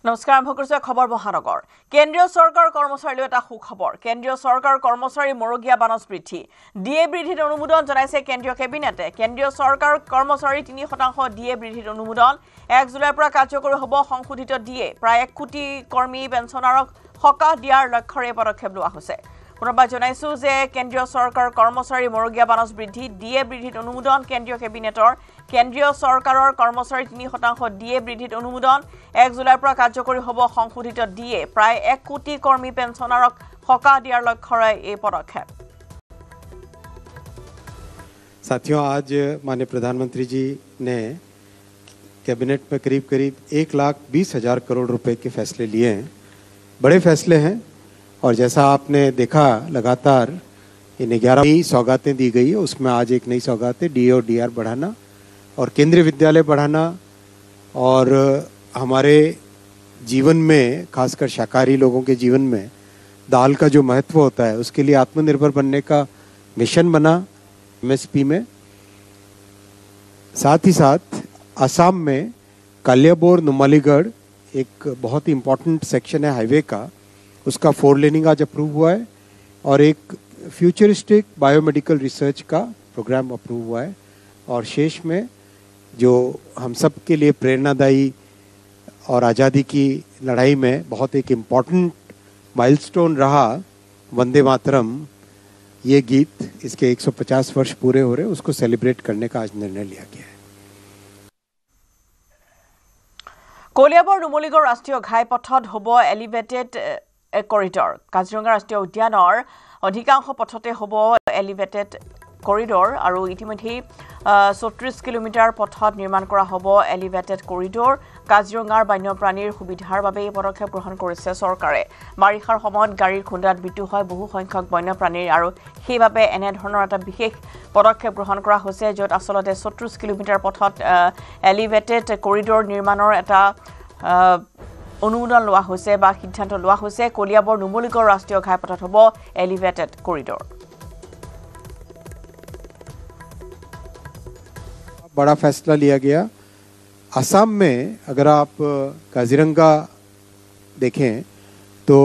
নমস্কাৰ আৰম্ভ কৰিছো খবৰ মহানগৰ কেন্দ্ৰীয় চৰকাৰ কৰ্মচাৰীলৈ এটা সুখবৰ কেন্দ্ৰীয় চৰকাৰ কৰ্মচাৰী মৰগিয়া বানচ বৃদ্ধি ডিএ বৃদ্ধিত অনুমোদন জনাইছে কেন্দ্ৰীয় কেবিনেটে কেন্দ্ৰীয় চৰকাৰ কৰ্মচাৰী 3% ডিএ বৃদ্ধিত অনুমোদন 1 জুলাইৰ পৰা কাৰ্যকৰী হ'ব সংশোধিত ডিএ প্ৰায় 1 কোটি কৰ্মী পেঞ্চনাৰক সকাহ দিয়াৰ লক্ষ্যৰে পদক্ষেপ লোৱা হৈছে পুনৰবাৰ জনাইছো যে কেন্দ্ৰীয় চৰকাৰ কৰ্মচাৰী মৰগিয়া বানচ বৃদ্ধি ডিএ বৃদ্ধিত অনুমোদন কেন্দ্ৰীয় কেবিনেটৰ কেন্দ্ৰীয় চৰকাৰৰ কৰ্মচাৰী 3% ডিএ বৃদ্ধিত অনুমোদন 1 জুলাইৰ পৰা কাৰ্যকৰী হ'ব সংশোধিত ডিএ প্ৰায় 1 কোটি কৰ্মী পেঞ্চনাৰক সকাহ দিয়াৰ লক্ষ্যৰে এই পদক্ষেপ साथियों आज माननीय प्रधानमंत्री जी ने कैबिनेट में करीब 1,20,000 करोड़ रुपए के फैसले लिए हैं बड़े फैसले हैं और जैसा आपने देखा लगातार इन 11 नई सौगातें दी गई है उसमें आज एक नई सौगात है डीए और डीआर बढ़ाना और केंद्रीय विद्यालय बढ़ाना और हमारे जीवन में खासकर शाकाहारी लोगों के जीवन में दाल का जो महत्व होता है उसके लिए आत्मनिर्भर बनने का मिशन बना एमएसपी में साथ ही साथ असम में कालियाबोर नुमालीगढ़ एक बहुत ही इम्पोर्टेंट सेक्शन है हाईवे का उसका 4 लेनिंग आज अप्रूव हुआ है और एक फ्यूचरिस्टिक बायोमेडिकल रिसर्च का प्रोग्राम अप्रूव हुआ है और शेष में जो हम सब के लिए प्रेरणादायी और आज़ादी की लड़ाई में बहुत एक इम्पॉर्टेंट माइलस्टोन रहा वंदे मातरम ये गीत इसके 150 वर्ष पूरे हो रहे उसको सेलिब्रेट करने का आज निर्णय लिया गया है কলিয়াবৰ নুমলীগড় ৰাষ্ট্ৰীয় ঘাইপথত হ'ব এলিভেটেড কৰিডৰ কাজিৰঙা ৰাষ্ট্ৰীয় উদ্যানৰ অধিকাংশ পথতে হ'ব এলিভেটেড কৰিডৰ আৰু ইতিমধ্যে 34 কিলোমিটাৰ পথত নিৰ্মাণ কৰা হ'ব এলিভেটেড কৰিডৰ কাজিৰঙাৰ বন্যপ্ৰাণীৰ সুবিধাৰ বাবে এই পদক্ষেপ গ্ৰহণ কৰিছে চৰকাৰে বাৰিষাৰ সময়ত গাড়ীৰ খুন্দাত মৃত্যু হয় বহু সংখ্যক বন্যপ্ৰাণীৰ আৰু সেইবাবে এনে ধৰণৰ এটা বিশেষ পদক্ষেপ গ্ৰহণ কৰা হৈছে য'ত আসলতে 34 কিলোমিটাৰ পথত এলিভেটেড কৰিডৰ নিৰ্মাণৰ এটা অনুমোদন লোৱা হৈছে বা সিদ্ধান্ত লোৱা হৈছে কলিয়াবৰ নুমলীগড় ৰাষ্ট্ৰীয় ঘাইপথত হ'ব এলিভেটেড কৰিডৰ बड़ा फैसला लिया गया असम में अगर आप काजीरंगा देखें तो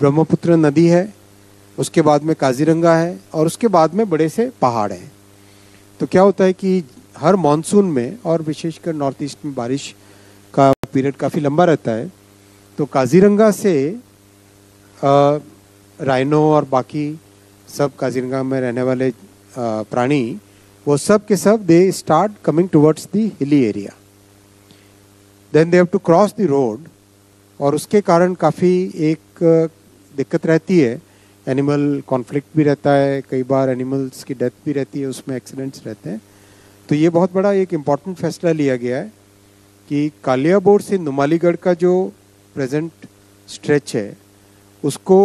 ब्रह्मपुत्र नदी है उसके बाद में काजीरंगा है और उसके बाद में बड़े से पहाड़ हैं तो क्या होता है कि हर मॉनसून में और विशेषकर नॉर्थ ईस्ट में बारिश का पीरियड काफ़ी लंबा रहता है तो काजीरंगा से राइनो और बाकी सब काजीरंगा में रहने वाले प्राणी वो सब के सब they start coming towards the hilly area then they have to cross the road और उसके कारण काफ़ी एक दिक्कत रहती है एनिमल कॉन्फ्लिक्ट भी रहता है कई बार एनिमल्स की डेथ भी रहती है उसमें एक्सीडेंट्स रहते हैं तो ये बहुत बड़ा एक इम्पॉर्टेंट फैसला लिया गया है कि कालियाबोर से नुमालीगढ़ का जो प्रेजेंट स्ट्रेच है उसको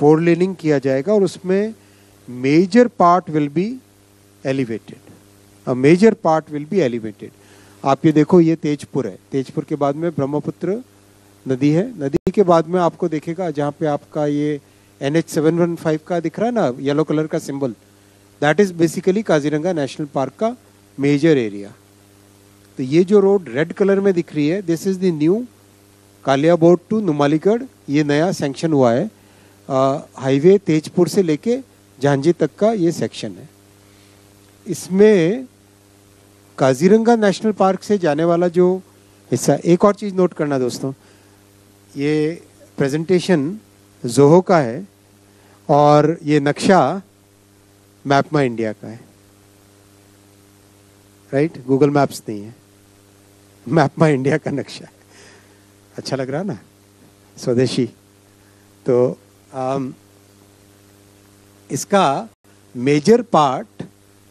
4 लेनिंग किया जाएगा और उसमें major part will be elevated a major part will be elevated आप ये देखो ये तेजपुर है तेजपुर के बाद में ब्रह्मपुत्र नदी है नदी के बाद में आपको देखेगा जहाँ पे आपका ये NH715 का दिख रहा है ना येलो कलर का symbol that is basically Kaziranga national park का मेजर एरिया तो ये जो रोड रेड कलर में दिख रही है this is the new Kaliabor to Numaligarh ये नया सैंक्शन हुआ है हाईवे तेजपुर से लेके झांझी तक का ये सेक्शन है इसमें काजीरंगा नेशनल पार्क से जाने वाला जो हिस्सा एक और चीज़ नोट करना दोस्तों ये प्रेजेंटेशन जोहो का है और ये नक्शा मैपमा इंडिया का है राइट गूगल मैप्स नहीं है मैपमा इंडिया का नक्शा है अच्छा लग रहा ना स्वदेशी तो इसका मेजर पार्ट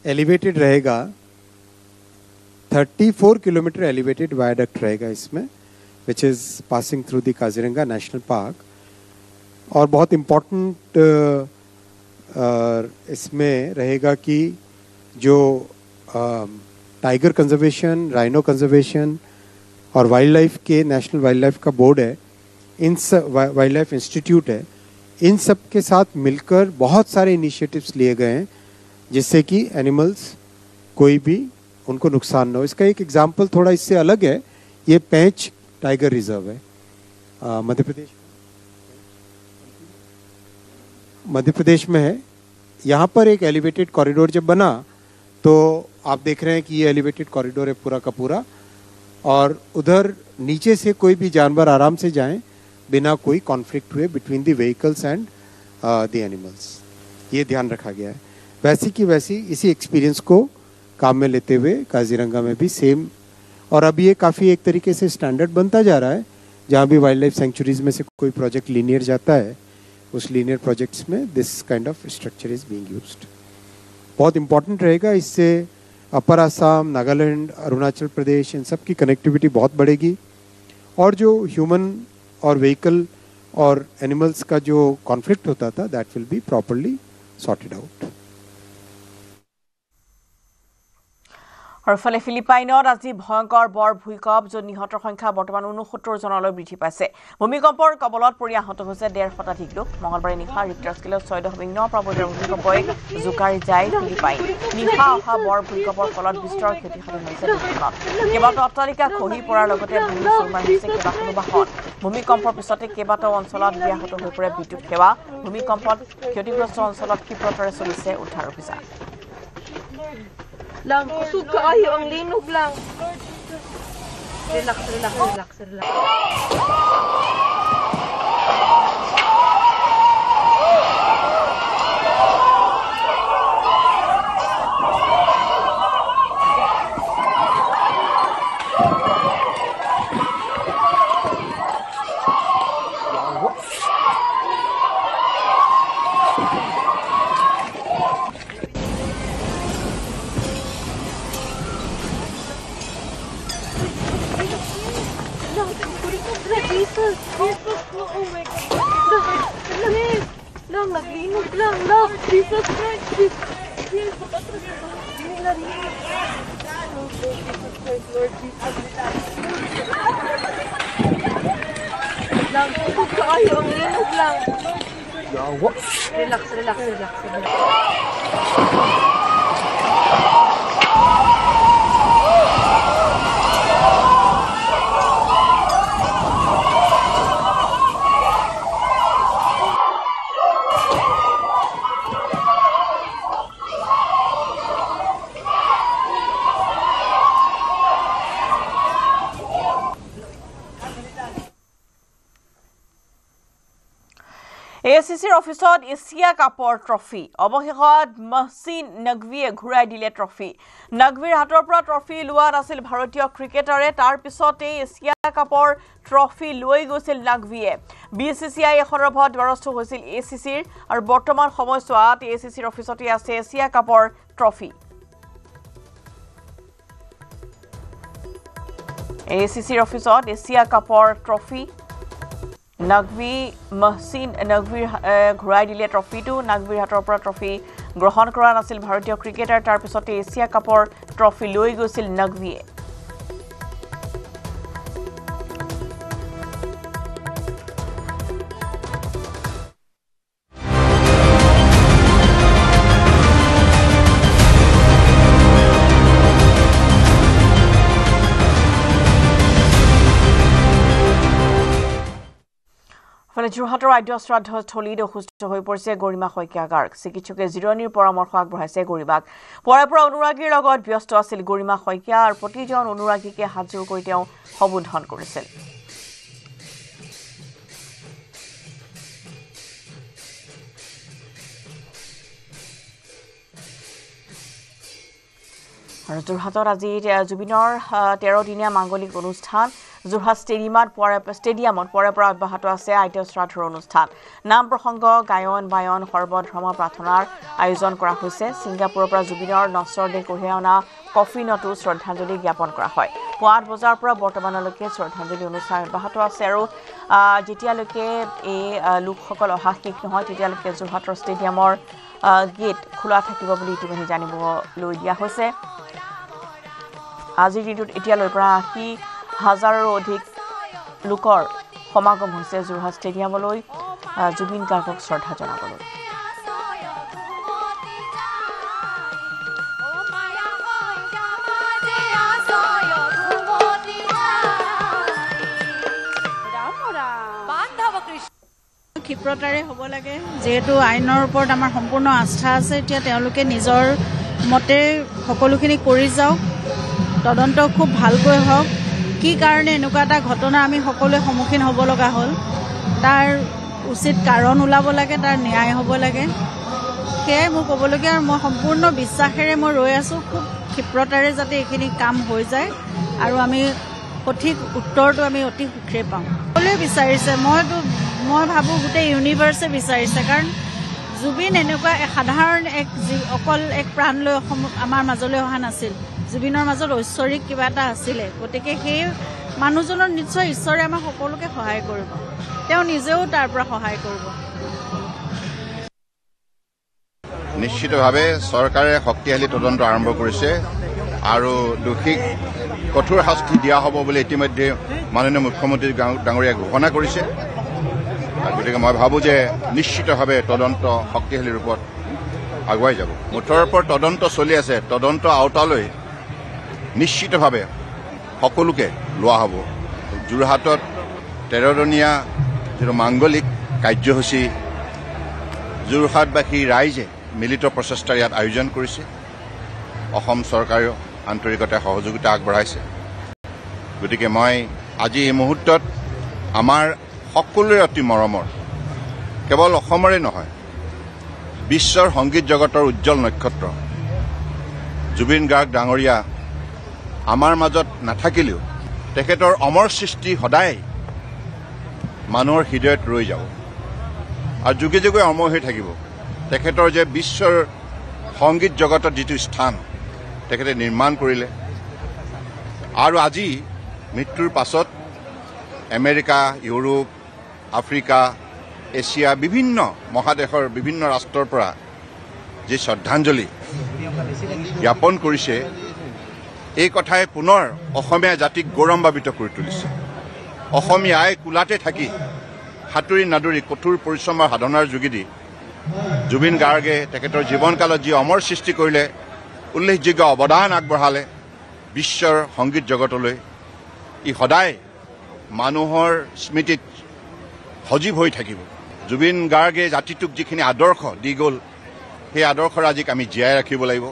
एलिवेटेड रहेगा 34 किलोमीटर एलिवेटेड वायडक्ट रहेगा इसमें which is passing through the Kaziranga national park और बहुत इम्पोर्टेंट इसमें रहेगा कि जो टाइगर कंजर्वेशन राइनो कंजर्वेशन और वाइल्ड लाइफ के नेशनल वाइल्ड लाइफ का बोर्ड है इन सब वाइल्ड लाइफ इंस्टीट्यूट है इन सब के साथ मिलकर बहुत सारे इनिशिएटिव्स लिए गए हैं जिससे कि एनिमल्स कोई भी उनको नुकसान ना हो इसका एक एग्जाम्पल थोड़ा इससे अलग है ये पेंच टाइगर रिजर्व है मध्य प्रदेश में है। यहाँ पर एक एलिवेटेड कॉरिडोर जब बना तो आप देख रहे हैं कि ये एलिवेटेड कॉरिडोर है पूरा का पूरा, और उधर नीचे से कोई भी जानवर आराम से जाएं बिना कोई कॉन्फ्लिक्ट हुए between the vehicles and the animals, ये ध्यान रखा गया है। वैसी की वैसी इसी एक्सपीरियंस को काम में लेते हुए काजीरंगा में भी सेम, और अब ये काफ़ी एक तरीके से स्टैंडर्ड बनता जा रहा है। जहाँ भी वाइल्ड लाइफ सेंचुरीज में से कोई प्रोजेक्ट लीनियर जाता है, उस लीनियर प्रोजेक्ट्स में this kind of structure is being used. बहुत इंपॉर्टेंट रहेगा, इससे अपर आसाम, नागालैंड, अरुणाचल प्रदेश, इन सब की कनेक्टिविटी बहुत बढ़ेगी, और जो ह्यूमन और व्हीकल और एनिमल्स का जो कॉन्फ्लिक्ट होता था that will be properly sorted out. और फले फिलिपाइনত আজি ভয়ঙ্কৰ বৰ ভূমিকম্প, য'ত নিহতৰ সংখ্যা বৰ্তমান 69 জনলৈ বৃদ্ধি পাইছে। ভূমিকম্পৰ কবলত পৰি আহত হৈছে 1.5 শতাধিক লোক। মঙলবাৰে নিশা ৰিক্টাৰ স্কেলত 6.9 প্ৰবলৰ ভূমিকম্পই জোকাৰি যায় ফিলিপাইন। নিশা অহা বৰ ভূমিকম্পৰ ফলত বিস্তৰ ক্ষতিসাধন হৈছে দেশখনত। কেইবাটাও অট্টালিকা খহি পৰাৰ লগতে ভূমি চুৰমাৰ হৈছে কেইবাখনো বাহন। ভূমিকম্পৰ পিছতে কেইবাটাও অঞ্চলত ব্যাহত হৈ পৰে বিদ্যুৎ সেৱা। ভূমিকম্পত ক্ষতিগ্ৰস্ত অঞ্চলত ক্ষিপ্ৰতাৰে চলিছে উদ্ধাৰ অভিযান। Lang, kusog ka ayo, ang linog lang. Relax, relax, relax, relax. Jesus! Jesus! Oh my God! Lang, naglinog lang! Lang! Jesus Christ! Jesus! Lord Jesus! Lang, kusog ka ayo, ang linog lang! Relax, relax, relax, relax. ACCৰ অফিসত Asia কাপৰ trophy অৱশেষত মহসিন নকভিয়ে ঘূৰাই দিলে trophy. নকভিৰ হাতৰ পৰা trophy লোৱা আছিল ভাৰতীয় ক্ৰিকেটাৰে, তাৰ পিছতে এছিয়া কাপৰ ট্ৰফি লৈ গৈছিল নকভিয়ে। BCCI সন্দৰ্ভত দ্বাৰস্থ হৈছিল ACCৰ, আৰু বৰ্তমান সময়ছোৱাত ACCৰ অফিসতে আছে এছিয়া কাপৰ ট্ৰফি। ACCৰ অফিসত এছিয়া কাপৰ ট্ৰফি। নকভি মহসিন নকভিৰ ঘূৰাই দিলে ট্ৰফিটো। নকভিৰ হাতৰ পৰা ট্ৰফি গ্ৰহণ কৰা নাছিল ভাৰতীয় ক্ৰিকেটাৰ, তাৰ পিছতে এছিয়া কাপৰ ট্ৰফি লৈ গৈছিল নকভিয়ে। যোৰহাটৰ ৰাজ্য শ্ৰাদ্ধস্থলীত অসুস্থ হৈ পৰিছে গৰিমা শইকীয়া গাৰ্গ। চিকিৎসকে জিৰণিৰ পৰামৰ্শ আগবঢ়াইছে গৰিমাক। পৰে পৰা অনুৰাগীৰ লগত ব্যস্ত আছিল গৰিমা শইকীয়া, আৰু প্ৰতিজন অনুৰাগীকে হাতযোৰ কৰি তেওঁ সম্বোধন কৰিছিল। আৰু যোৰহাটত আজি জুবিনৰ 13 দিনীয়া মাংগলিক অনুষ্ঠান যোৰহাট ষ্টেডিয়ামত পৰে পৰা অব্যাহত আছে। আইত্য শ্ৰাদ্ধৰ অনুষ্ঠান, নাম প্ৰসংগ, গায়ন বায়ন, সৰ্বধৰ্ম প্ৰাৰ্থনাৰ আয়োজন কৰা হৈছে। ছিংগাপুৰৰ পৰা জুবিনৰ নশ্বৰ দেহ কঢ়িয়াই অনা কফিনতো শ্ৰদ্ধাঞ্জলি জ্ঞাপন কৰা হয়। পুৱা 8 বজাৰ পৰা বৰ্তমানলৈকে শ্ৰদ্ধাঞ্জলি অনুষ্ঠান অব্যাহত আছে, আৰু যেতিয়ালৈকে এই লোকসকল অহা শেষ নহয় তেতিয়ালৈকে যোৰহাটৰ ষ্টেডিয়ামৰ গেট খোলা থাকিব বুলি ইতিমধ্যে জানিবলৈ দিয়া হৈছে। আজিৰ দিনটোত এতিয়ালৈ প্ৰায় 80,000ৰো অধিক লোকৰ সমাগম হৈছে যোৰহাট ষ্টেডিয়ামলৈ জুবিন গাৰ্গক শ্ৰদ্ধা জনাবলৈ। ক্ষিপ্ৰতাৰে হ'ব লাগে যেহেতু আইনৰ ওপৰত আমাৰ সম্পূৰ্ণ আস্থা আছে এতিয়া তেওঁলোকে নিজৰ মতে সকলোখিনি কৰি যাওক তদন্ত খুব ভালকৈ হওক কি কাৰণে এনেকুৱা এটা ঘটনা আমি সকলোৱে সন্মুখীন হ'ব লগা হ'ল তাৰ উচিত কাৰণ ওলাব লাগে তাৰ ন্যায় হ'ব লাগে সেয়াই মোৰ ক'বলগীয়া আৰু মই সম্পূৰ্ণ বিশ্বাসেৰে মই ৰৈ আছোঁ খুব ক্ষিপ্ৰতাৰে যাতে এইখিনি কাম হৈ যায় আৰু আমি সঠিক উত্তৰটো আমি অতি শীঘ্ৰে পাওঁ সকলোৱে বিচাৰিছে মই ভাবোঁ গোটেই ইউনিভাৰ্ছে বিচাৰিছে কাৰণ জুবিন এনেকুৱা সাধাৰণ অকল এক প্ৰাণ লৈ আমাৰ মাজলৈ অহা নাছিল জুবিনৰ মাজত ঐশ্বৰিক কিবা এটা আছিলে গতিকে সেই মানুহজনৰ নিশ্চয় ঈশ্বৰে আমাক সকলোকে সহায় কৰিব তেওঁ নিজেও তাৰ পৰা সহায় কৰিব নিশ্চিতভাৱে চৰকাৰে শক্তিশালী তদন্ত আৰম্ভ কৰিছে আৰু দোষীক কঠোৰ শাস্তি দিয়া হ'ব বুলি ইতিমধ্যে মাননীয় মুখ্যমন্ত্ৰী ডাঙৰীয়াই ঘোষণা কৰিছে গতিকে মই ভাবোঁ যে নিশ্চিতভাৱে তদন্ত শক্তিশালী ৰূপত আগুৱাই যাব মুঠৰ ওপৰত তদন্ত চলি আছে তদন্ত আওতালৈ নিশ্চিতভাৱে সকলোকে লোৱা হ'ব যোৰহাটত 13দিনীয়া যিটো মাংগলিক কাৰ্যসূচী যোৰহাটবাসী ৰাইজে মিলিত প্ৰচেষ্টাৰ ইয়াত আয়োজন কৰিছে অসম চৰকাৰেও আন্তৰিকতাৰে সহযোগিতা আগবঢ়াইছে গতিকে মই আজি এই মুহূৰ্তত আমাৰ সকলোৰে অতি মৰমৰ কেৱল অসমৰে নহয় বিশ্বৰ সংগীত জগতৰ উজ্জ্বল নক্ষত্ৰ জুবিন গাৰ্গ ডাঙৰীয়া আমাৰ মাজত নাথাকিলেও তেখেতৰ অমৰ সৃষ্টি সদায় মানুহৰ হৃদয়ত ৰৈ যাব আৰু যুগে যুগে অমৰ হৈ থাকিব তেখেতৰ যে বিশ্বৰ সংগীত জগতত যিটো স্থান তেখেতে নিৰ্মাণ কৰিলে আৰু আজি মৃত্যুৰ পাছত আমেৰিকা ইউৰোপ আফ্ৰিকা এছিয়া বিভিন্ন মহাদেশৰ বিভিন্ন ৰাষ্ট্ৰৰ পৰা যি শ্ৰদ্ধাঞ্জলি জ্ঞাপন কৰিছে এই কথাই পুনৰ অসমীয়া জাতিক গৌৰৱান্বিত কৰি তুলিছে অসমীয়াই কোলাতে থাকি সাঁতুৰি নাদুৰি কঠোৰ পৰিশ্ৰমৰ সাধনাৰ যোগেদি জুবিন গাৰ্গে তেখেতৰ জীৱনকালত যি অমৰ সৃষ্টি কৰিলে উল্লেখযোগ্য অৱদান আগবঢ়ালে বিশ্বৰ সংগীত জগতলৈ ই সদায় মানুহৰ স্মৃতিত সজীৱ হৈ থাকিব জুবিন গাৰ্গে জাতিটোক যিখিনি আদৰ্শ দি গ'ল সেই আদৰ্শৰাজিক আমি জীয়াই ৰাখিব লাগিব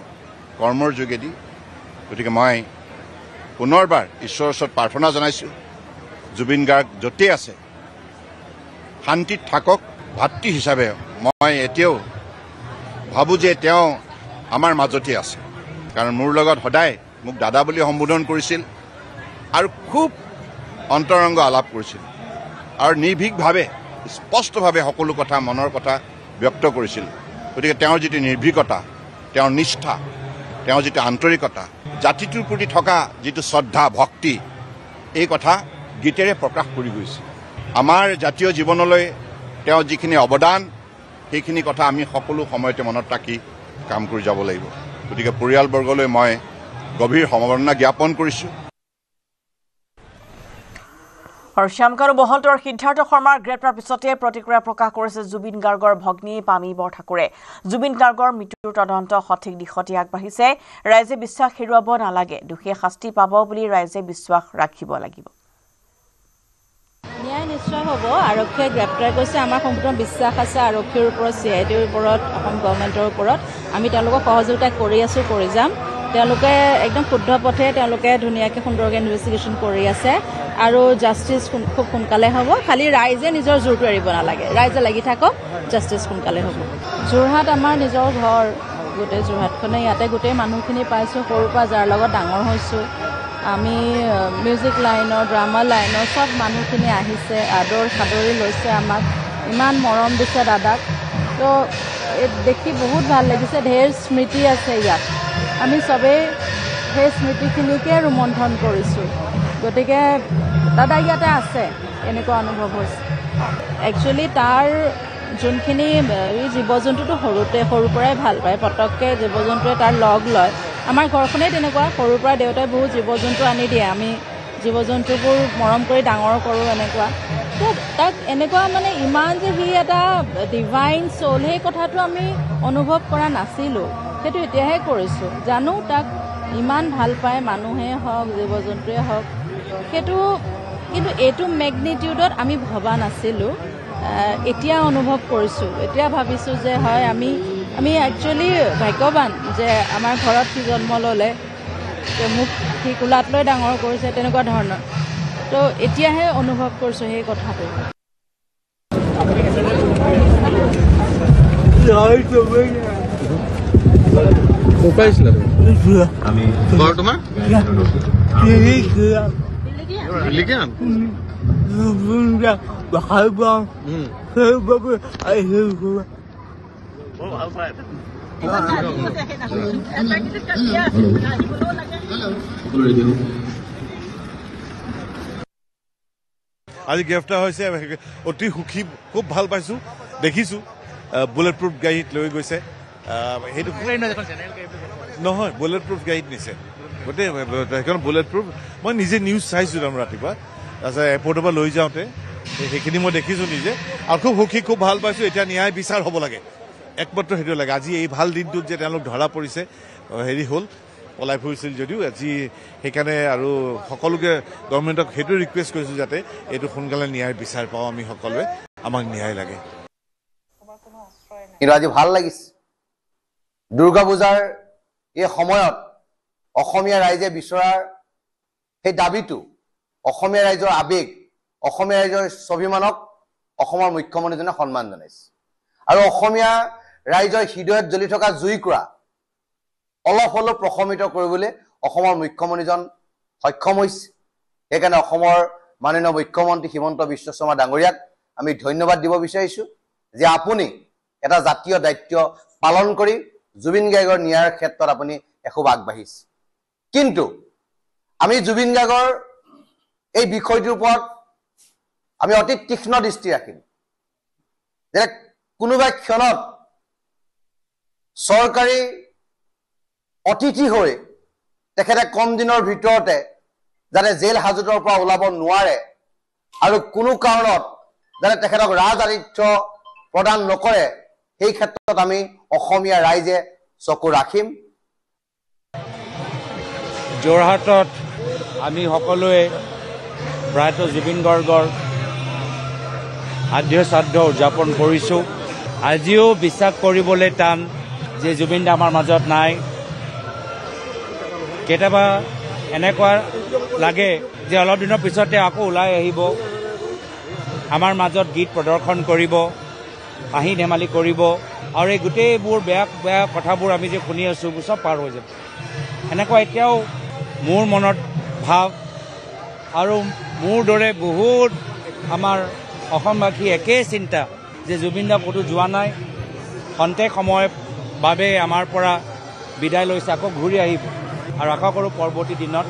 কৰ্মৰ যোগেদি গতিকে মই পুনৰবাৰ ঈশ্বৰৰ ওচৰত প্ৰাৰ্থনা জনাইছোঁ জুবিন গাৰ্গ য'তেই আছে শান্তিত থাকক ভাতৃ হিচাপে মই এতিয়াও ভাবোঁ যে তেওঁ আমাৰ মাজতে আছে কাৰণ মোৰ লগত সদায় মোক দাদা বুলি সম্বোধন কৰিছিল আৰু খুব অন্তৰংগ আলাপ কৰিছিল আৰু নিৰ্ভীকভাৱে স্পষ্টভাৱে সকলো কথা মনৰ কথা ব্যক্ত কৰিছিল গতিকে তেওঁৰ যিটো নিৰ্ভীকতা তেওঁৰ নিষ্ঠা তেওঁৰ যিটো আন্তৰিকতা জাতিটোৰ প্ৰতি থকা যিটো শ্ৰদ্ধা ভক্তি এই কথা গীতেৰে প্ৰকাশ কৰি গৈছে আমাৰ জাতীয় জীৱনলৈ তেওঁ যিখিনি অৱদান সেইখিনি কথা আমি সকলো সময়তে মনত ৰাখি কাম কৰি যাব লাগিব গতিকে পৰিয়ালবৰ্গলৈ মই গভীৰ সমবেদনা জ্ঞাপন কৰিছোঁ আৰু শ্যামকানু মহন্তৰ সিদ্ধাৰ্থ শৰ্মাৰ গ্ৰেপ্তাৰ পিছতে প্ৰতিক্ৰিয়া প্ৰকাশ কৰিছে জুবিন গাৰ্গৰ ভগ্নী পামী বৰঠাকুৰে জুবিন গাৰ্গৰ মৃত্যুৰ তদন্ত সঠিক দিশতে আগবাঢ়িছে ৰাইজে বিশ্বাস হেৰুৱাব নালাগে দোষীয়ে শাস্তি পাব বুলি ৰাইজে বিশ্বাস ৰাখিব লাগিব ন্যায় নিশ্চয় হ'ব আৰক্ষীয়ে গ্ৰেপ্তাৰ কৰিছে আমাৰ সম্পূৰ্ণ বিশ্বাস আছে আৰক্ষীৰ ওপৰত CIDৰ ওপৰত অসম গভৰ্ণমেণ্টৰ ওপৰত আমি তেওঁলোকক সহযোগিতা কৰি আছোঁ কৰি যাম তেওঁলোকে একদম শুদ্ধ পথে তেওঁলোকে ধুনীয়াকৈ সুন্দৰকৈ ইনভেষ্টিগেশ্যন কৰি আছে আৰু জাষ্টিছ খুব সোনকালে হ'ব খালি ৰাইজে নিজৰ জোৰটো এৰিব নালাগে ৰাইজে লাগি থাকক জাষ্টিছ সোনকালে হ'ব যোৰহাট আমাৰ নিজৰ ঘৰ গোটেই যোৰহাটখনে ইয়াতে গোটেই মানুহখিনি পাইছোঁ সৰুৰ পৰা যাৰ লগত ডাঙৰ হৈছোঁ আমি মিউজিক লাইনৰ ড্ৰামা লাইনৰ চব মানুহখিনি আহিছে আদৰ সাদৰি লৈছে আমাক ইমান মৰম দিছে দাদাক তো দেখি বহুত ভাল লাগিছে ঢেৰ স্মৃতি আছে ইয়াত আমি চবেই সেই স্মৃতিখিনিকে ৰোমন্থন কৰিছোঁ গতিকে দাদা ইয়াতে আছে এনেকুৱা অনুভৱ হৈছে একচুৱেলি তাৰ যোনখিনি জীৱ জন্তুটো সৰুৰ পৰাই ভাল পায় পটককৈ জীৱ জন্তুৱে তাৰ লগ লয় আমাৰ ঘৰখনেই তেনেকুৱা সৰুৰ পৰা দেউতাই বহুত জীৱ জন্তু আনি দিয়ে আমি জীৱ জন্তুবোৰ মৰম কৰি ডাঙৰ কৰোঁ এনেকুৱা তো তাক এনেকুৱা মানে ইমান যে সি এটা ডিভাইন চ'ল সেই কথাটো আমি অনুভৱ কৰা নাছিলোঁ সেইটো এতিয়াহে কৰিছোঁ জানো তাক ইমান ভাল পায় মানুহেই হওক জীৱ জন্তুৱে হওক সেইটো কিন্তু এইটো মেগনিটিউডত আমি ভবা নাছিলোঁ এতিয়া অনুভৱ কৰিছোঁ এতিয়া ভাবিছোঁ যে হয় আমি একচুৱেলি ভাগ্যৱান যে আমাৰ ঘৰত সি জন্ম ল'লে মোক সি কোলাত লৈ ডাঙৰ কৰিছে তেনেকুৱা ধৰণৰ তো এতিয়াহে অনুভৱ কৰিছোঁ সেই কথাটো আমি তোমাৰ আজি গ্ৰেপ্তাৰ হৈছে অতি সুখী খুব ভাল পাইছোঁ দেখিছোঁ বুলেট প্ৰুফ গাড়ীত লৈ গৈছে সেইটো নহয় বুলেট প্ৰুফ গাড়ীত নিছে গোটেই সেইখন বুলেট প্ৰুফ মই নিজে নিউজ চাইছোঁ তাৰমানে ৰাতিপুৱা তাৰপিছত এয়াৰপৰ্টৰ পৰা লৈ যাওঁতে সেইখিনি মই দেখিছোঁ নিজে আৰু খুব সুখী খুব ভাল পাইছোঁ এতিয়া ন্যায় বিচাৰ হ'ব লাগে একমাত্ৰ সেইটো লাগে আজি এই ভাল দিনটোত যে তেওঁলোক ধৰা পৰিছে হেৰি হ'ল পলাই ফুৰিছিল যদিও আজি সেইকাৰণে আৰু সকলোকে গভৰ্ণমেণ্টক সেইটো ৰিকুৱেষ্ট কৰিছোঁ যাতে এইটো সোনকালে ন্যায় বিচাৰ পাওঁ আমি সকলোৱে আমাক ন্যায় লাগে কিন্তু আজি ভাল লাগিছে দুৰ্গা পূজাৰ এই সময়ত অসমীয়া ৰাইজে বিচৰাৰ সেই দাবীটো অসমীয়া ৰাইজৰ আবেগ অসমীয়া ৰাইজৰ স্বাভিমানক অসমৰ মুখ্যমন্ত্ৰীজনে সন্মান জনাইছে আৰু অসমীয়া ৰাইজৰ হৃদয়ত জ্বলি থকা জুইকুৰা অলপ হ'লেও প্ৰশমিত কৰিবলৈ অসমৰ মুখ্যমন্ত্ৰীজন সক্ষম হৈছে সেইকাৰণে অসমৰ মাননীয় মুখ্যমন্ত্ৰী হিমন্ত বিশ্ব শৰ্মা ডাঙৰীয়াক আমি ধন্যবাদ দিব বিচাৰিছোঁ যে আপুনি এটা জাতীয় দায়িত্ব পালন কৰি জুবিন গাৰ্গৰ ন্যায়ৰ ক্ষেত্ৰত আপুনি এখোব আগবাঢ়িছে কিন্তু আমি জুবিন গাৰ্গৰ এই বিষয়টোৰ ওপৰত আমি অতি তীক্ষ্ণ দৃষ্টি ৰাখিম যে কোনোবা ক্ষণত চৰকাৰী অতিথি হৈ তেখেতে কম দিনৰ ভিতৰতে যাতে জেল হাজতৰ পৰা ওলাব নোৱাৰে আৰু কোনো কাৰণত যাতে তেখেতক ৰাজআতিথ্য প্ৰদান নকৰে সেই ক্ষেত্ৰত আমি অসমীয়া ৰাইজে চকু ৰাখিম যোৰহাটত আমি সকলোৱে প্ৰায়ত জুবিন গাৰ্গৰ আদ্য শ্ৰাদ্ধ উদযাপন কৰিছোঁ আজিও বিশ্বাস কৰিবলৈ টান যে জুবিন দা আমাৰ মাজত নাই কেতিয়াবা এনেকুৱা লাগে যে অলপ দিনৰ পিছতে আকৌ ওলাই আহিব আমাৰ মাজত গীত প্ৰদৰ্শন কৰিব হাঁহি ধেমালি কৰিব আৰু এই গোটেইবোৰ বেয়া বেয়া কথাবোৰ আমি যে শুনি আছোঁ চব পাৰ হৈ যাব এনেকুৱা এতিয়াও মোৰ মনত ভাৱ আৰু মোৰ দৰে বহুত আমাৰ অসমবাসী একেই চিন্তা যে জুবিন দা ক'তো যোৱা নাই খন্তেক সময়ৰ বাবে আমাৰ পৰা বিদায় লৈছে আকৌ ঘূৰি আহিব আৰু আশা কৰোঁ পৰৱৰ্তী দিনত